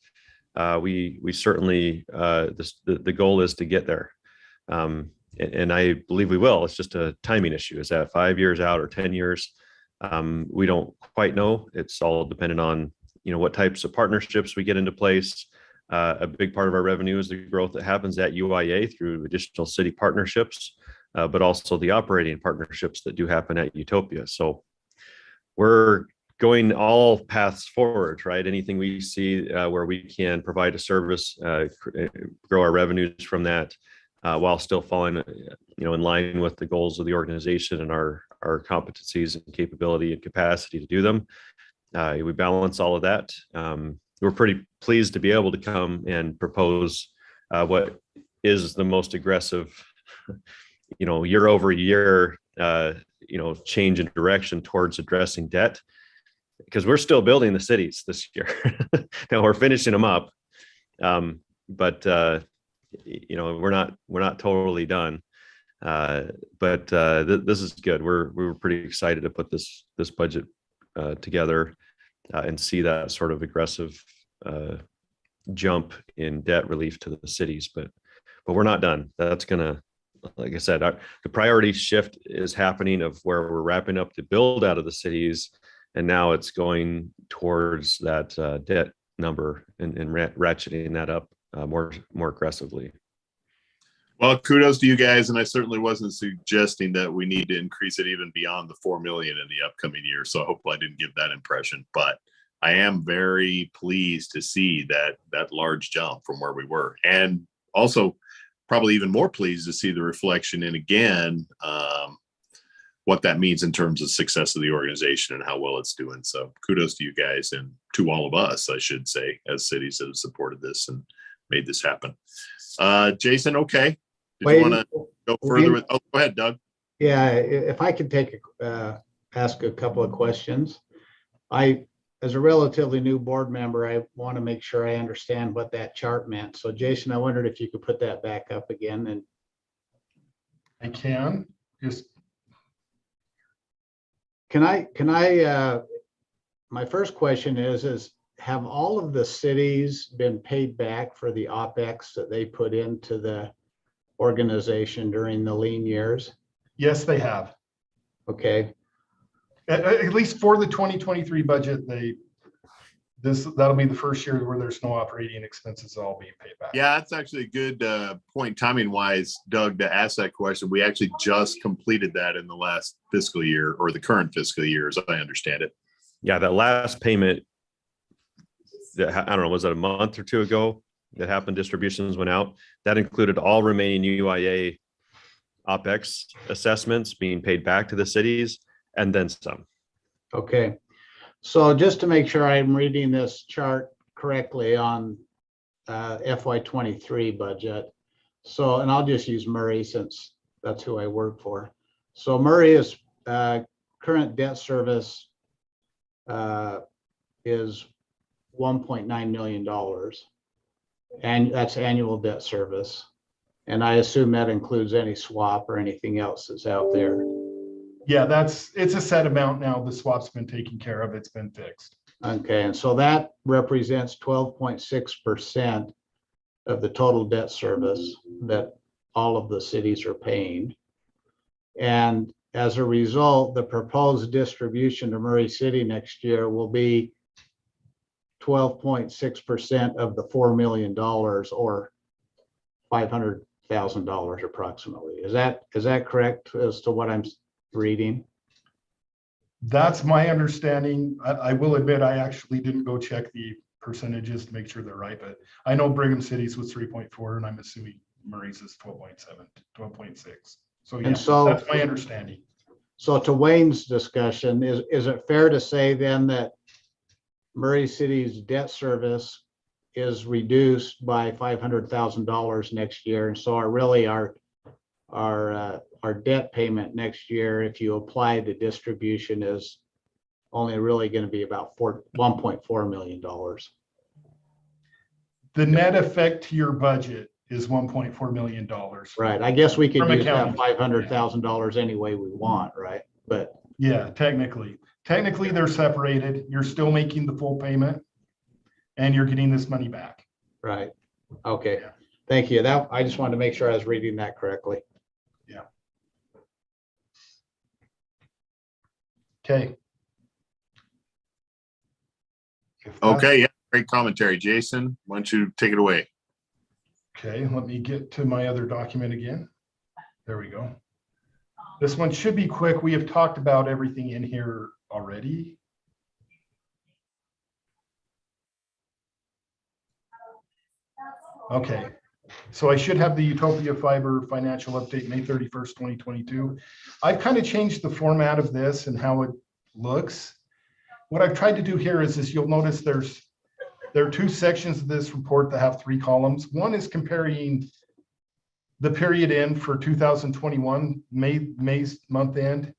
we certainly the goal is to get there. And I believe we will. It's just a timing issue. Is that 5 years out or 10 years? We don't quite know. It's all dependent on what types of partnerships we get into place. A big part of our revenue is the growth that happens at UIA through additional city partnerships, but also the operating partnerships that do happen at Utopia. So we're going all paths forward, right? Anything we see where we can provide a service, grow our revenues from that, while still falling, in line with the goals of the organization and our competencies and capability and capacity to do them. We balance all of that. We're pretty pleased to be able to come and propose what is the most aggressive, year over year, change in direction towards addressing debt, because we're still building the cities this year. Now we're finishing them up, but we're not totally done. But this is good. We're pretty excited to put this budget together and see that sort of aggressive jump in debt relief to the cities. But we're not done. That's gonna, like I said, the priority shift is happening of where we're wrapping up the build out of the cities, and now it's going towards that debt number and ratcheting that up more aggressively. Well, kudos to you guys. And I certainly wasn't suggesting that we need to increase it even beyond the 4 million in the upcoming year. So hopefully I didn't give that impression, but I am very pleased to see that large jump from where we were. And also probably even more pleased to see the reflection in again, what that means in terms of success of the organization and how well it's doing. So kudos to you guys and to all of us, I should say, as cities that have supported this and made this happen. Jason, okay. Did you want to go further with? Oh, go ahead, Doug. Yeah, if I could ask a couple of questions. As a relatively new board member, I want to make sure I understand what that chart meant. So Jason, I wondered if you could put that back up again. And I can just. Can I, my first question is have all of the cities been paid back for the OpEx that they put into the organization during the lean years? Yes, they have. Okay. At least for the 2023 budget, that'll be the first year where there's no operating expenses all being paid back. Yeah, that's actually a good point timing wise, Doug, to ask that question. We actually just completed that in the last fiscal year, or the current fiscal year, as I understand it. Yeah, that last payment, I don't know, was it a month or two ago that happened? Distributions went out. That included all remaining UIA OpEx assessments being paid back to the cities and then some. Okay, so just to make sure I'm reading this chart correctly on FY23 budget. So, and I'll just use Murray since that's who I work for. So Murray is current debt service is $1.9 million. And that's annual debt service. And I assume that includes any swap or anything else that's out there. Yeah, it's a set amount now. The swap's been taken care of. It's been fixed. Okay, and so that represents 12.6% of the total debt service that all of the cities are paying. And as a result, the proposed distribution to Murray City next year will be 12.6% of the $4 million or $500,000 approximately. Is that correct as to what I'm reading? That's my understanding. I will admit, I actually didn't go check the percentages to make sure they're right, but I know Brigham City's was 3.4 and I'm assuming Murray's is 12.7, 12.6. So yeah, And so that's my understanding. So to Wayne's discussion, is it fair to say then that Murray City's debt service is reduced by $500,000 next year? And so our debt payment next year, if you apply the distribution, is only really going to be about $1.4 million. The net effect to your budget is $1.4 million. Right. I guess we could From use accounting. that $500,000 any way we want, right? But yeah, technically they're separated. You're still making the full payment and you're getting this money back. right. Okay. Thank you. That I just wanted to make sure I was reading that correctly. Yeah. Okay. Okay, yeah, great commentary, Jason. Why don't you take it away? Okay, let me get to my other document again. There we go. This one should be quick. We have talked about everything in here already. Okay, so I should have the Utopia Fiber financial update, May 31st, 2022. I've kind of changed the format of this and how it looks. What I've tried to do here is you'll notice there are two sections of this report that have 3 columns. One is comparing the period end for 2021, May's month end,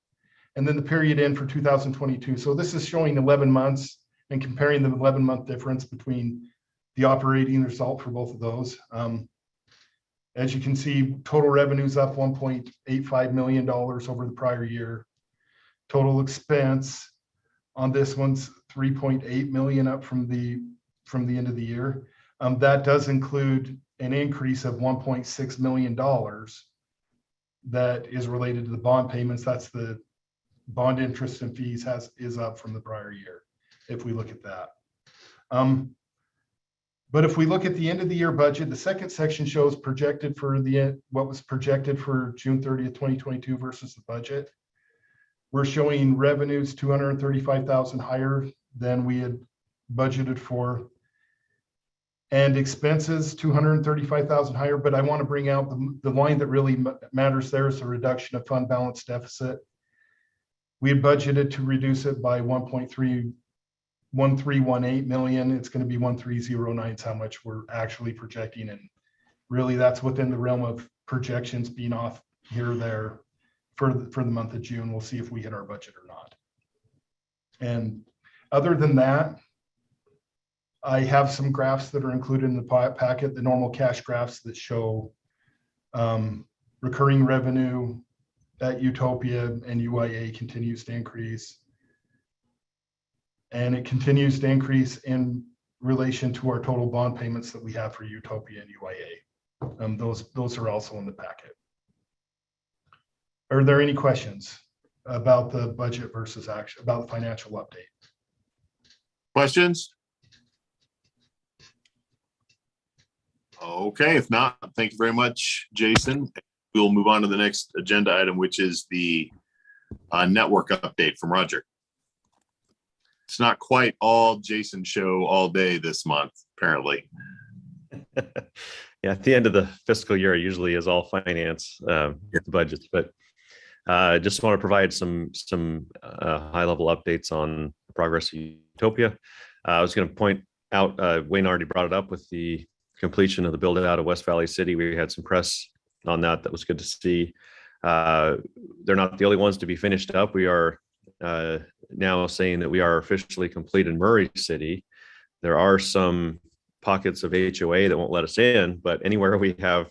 and then the period end for 2022. So this is showing 11 months and comparing the 11-month difference between the operating result for both of those. As you can see, total revenues up $1.85 million over the prior year. Total expense on this one's 3.8 million up from the end of the year. That does include an increase of $1.6 million that is related to the bond payments. That's the bond interest and fees is up from the prior year, if we look at that. But if we look at the end of the year budget, the second section shows projected for what was projected for June 30th, 2022 versus the budget. We're showing revenues 235,000 higher than we had budgeted for, and expenses 235,000 higher. But I want to bring out the line that really matters there is the reduction of fund balance deficit. We had budgeted to reduce it by 1.1318 million. It's going to be 1.309 is how much we're actually projecting, and really that's within the realm of projections being off here or there for the month of June. We'll see if we hit our budget or not. And other than that, I have some graphs that are included in the packet, the normal cash graphs that show recurring revenue at Utopia and UIA continues to increase. And it continues to increase in relation to our total bond payments that we have for Utopia and UIA. Those are also in the packet. Are there any questions about the budget versus action, about the financial update? Questions? Okay, if not, thank you very much, Jason. We'll move on to the next agenda item, which is the network update from Roger. It's not quite all Jason show all day this month, apparently. Yeah, at the end of the fiscal year, it usually is all finance, the budgets, but just want to provide some high level updates on the progress of Utopia. I was going to point out, Wayne already brought it up with the completion of the build out of West Valley City. We had some press on that. That was good to see. They're not the only ones to be finished up. We are now saying that we are officially complete in Murray City. There are some pockets of HOA that won't let us in, but anywhere we have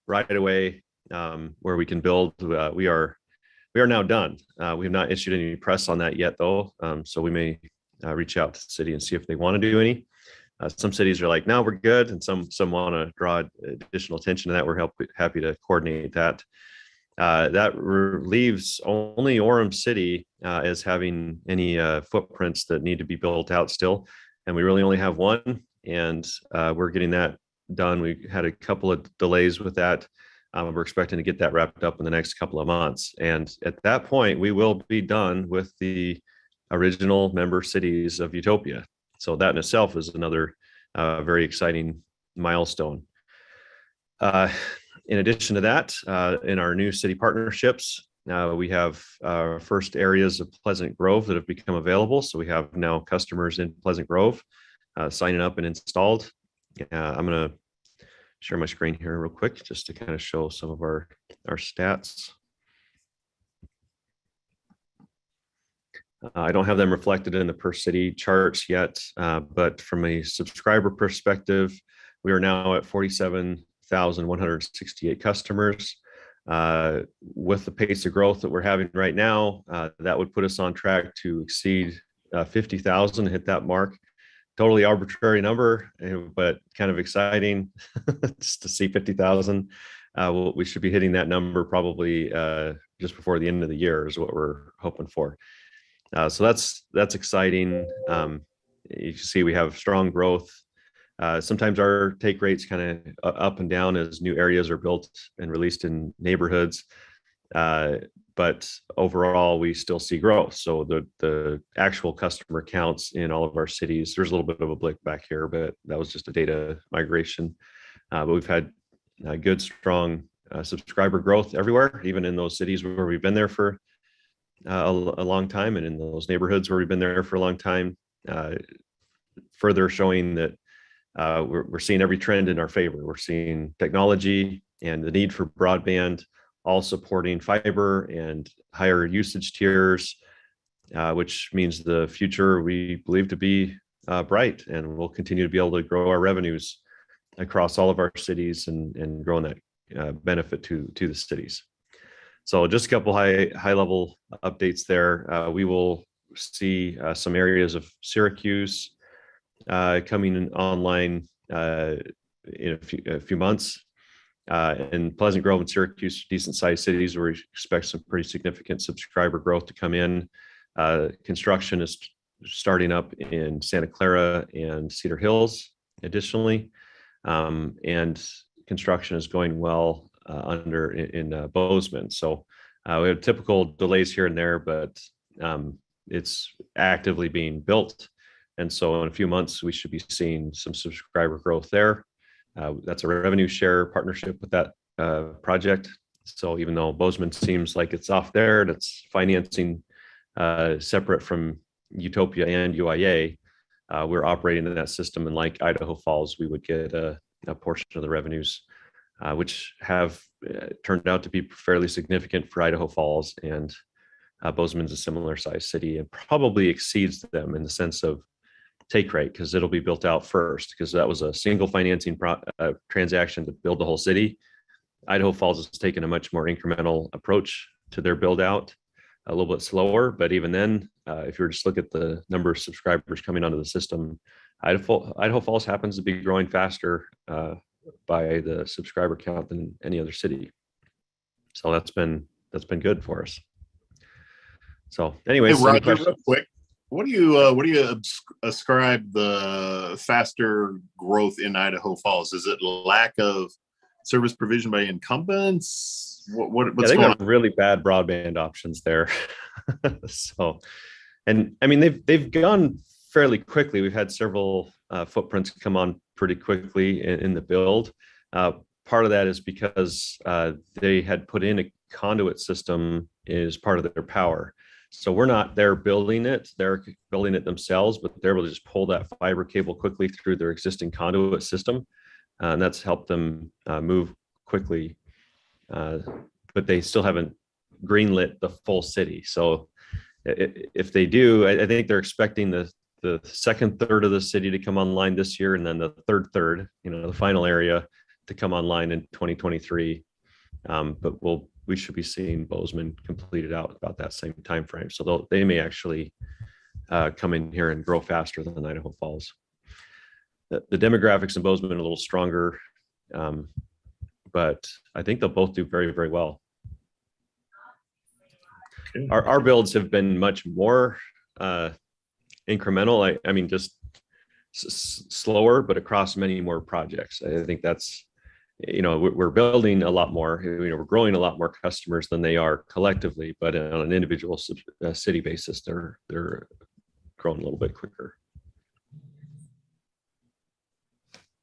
right away where we can build, we are now done. We have not issued any press on that yet, though, so we may reach out to the city and see if they want to do any. Some cities are like, no, we're good, and some want to draw additional attention to that. We're happy to coordinate that. That leaves only Orem City as having any footprints that need to be built out still, and we really only have one, and we're getting that done. We had a couple of delays with that. We're expecting to get that wrapped up in the next couple of months, and at that point, we will be done with the original member cities of Utopia. So that in itself is another very exciting milestone. In addition to that, in our new city partnerships, we have our first areas of Pleasant Grove that have become available. So we have now customers in Pleasant Grove signing up and installed. I'm going to share my screen here real quick just to kind of show some of our stats. I don't have them reflected in the per city charts yet, but from a subscriber perspective, we are now at 47,168 customers. With the pace of growth that we're having right now, that would put us on track to exceed 50,000, hit that mark. Totally arbitrary number, but kind of exciting just to see 50,000. We should be hitting that number probably just before the end of the year is what we're hoping for. So that's exciting. You can see we have strong growth. Sometimes our take rates kind of up and down as new areas are built and released in neighborhoods. But overall, we still see growth. So the actual customer counts in all of our cities, there's a little bit of a blip back here, but that was just a data migration. But we've had good, strong subscriber growth everywhere, even in those cities where we've been there for a long time, and in those neighborhoods where we've been there for a long time, further showing that we're seeing every trend in our favor. We're seeing technology and the need for broadband all supporting fiber and higher usage tiers, which means the future we believe to be bright, and we'll continue to be able to grow our revenues across all of our cities and growing that benefit to the cities. So just a couple high level updates there. We will see some areas of Syracuse coming online in a few months. And Pleasant Grove and Syracuse, decent sized cities where we expect some pretty significant subscriber growth to come in. Construction is starting up in Santa Clara and Cedar Hills additionally. And construction is going well in Bozeman. So we have typical delays here and there, but it's actively being built. And so in a few months, we should be seeing some subscriber growth there. That's a revenue share partnership with that project. So even though Bozeman seems like it's off there and it's financing separate from Utopia and UIA, we're operating in that system. And like Idaho Falls, we would get a portion of the revenues, which have turned out to be fairly significant for Idaho Falls. And Bozeman's a similar size city and probably exceeds them in the sense of take rate, because it'll be built out first, because that was a single financing transaction to build the whole city. Idaho Falls has taken a much more incremental approach to their build out, a little bit slower, but even then, if you were just look at the number of subscribers coming onto the system, Idaho Falls happens to be growing faster by the subscriber count than any other city. So that's been good for us. So anyways, hey, Roger, real quick, what do you ascribe the faster growth in Idaho Falls? Is it lack of service provision by incumbents? What's they going got on? really bad broadband options there. So, and I mean, they've gone fairly quickly. We've had several footprints come on pretty quickly in the build. part of that is because they had put in a conduit system as part of their power. So we're not there building it, they're building it themselves, but they're able to just pull that fiber cable quickly through their existing conduit system. And that's helped them move quickly. But they still haven't greenlit the full city. So if they do, I think they're expecting the second third of the city to come online this year, and then the third, the final area to come online in 2023. But we should be seeing Bozeman completed out about that same time frame. So they may actually come in here and grow faster than Idaho Falls. The demographics in Bozeman are a little stronger, but I think they'll both do very, very well. Okay. Our builds have been much more incremental. I mean, just slower, but across many more projects. I think that's, we're building a lot more, we're growing a lot more customers than they are collectively, but on an individual city basis, they're growing a little bit quicker.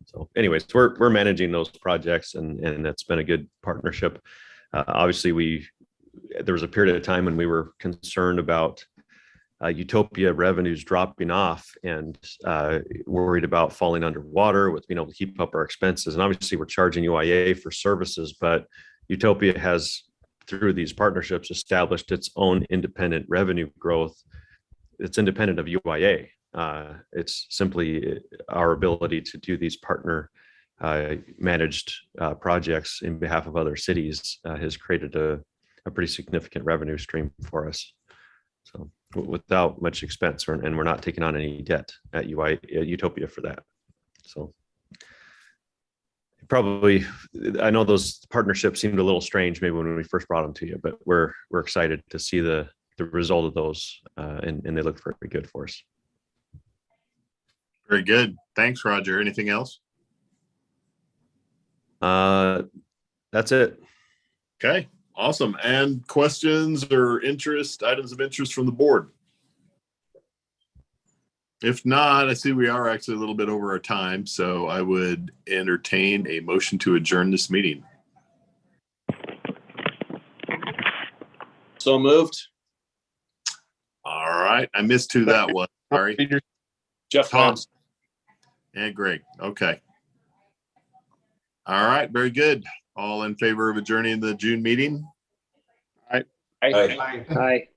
So anyways, we're managing those projects, and that's been a good partnership. Obviously, there was a period of time when we were concerned about UTOPIA revenues dropping off and worried about falling underwater with being able to keep up our expenses. And obviously we're charging UIA for services, but UTOPIA has, through these partnerships, established its own independent revenue growth. It's independent of UIA. It's simply our ability to do these partner managed projects in behalf of other cities has created a pretty significant revenue stream for us. So without much expense, and we're not taking on any debt at UTOPIA for that. So probably, I know those partnerships seemed a little strange maybe when we first brought them to you, but we're excited to see the result of those, and they look very good for us. Very good. Thanks, Roger. Anything else? That's it. Okay. Awesome. And questions or items of interest from the board? If not, I see we are actually a little bit over our time, so I would entertain a motion to adjourn this meeting. So moved. All right. I missed who that was. Sorry. Jeff Thompson. And Greg. Okay. All right. Very good. All in favor of adjourning the June meeting? Aye. Aye.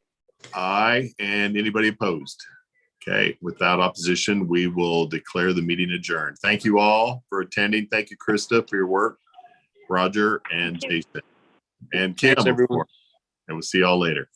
Aye. And anybody opposed? Okay. Without opposition, we will declare the meeting adjourned. Thank you all for attending. Thank you, Krista, for your work. Roger and Jason. And Kim, Thanks, everyone. of course. And we'll see y'all later.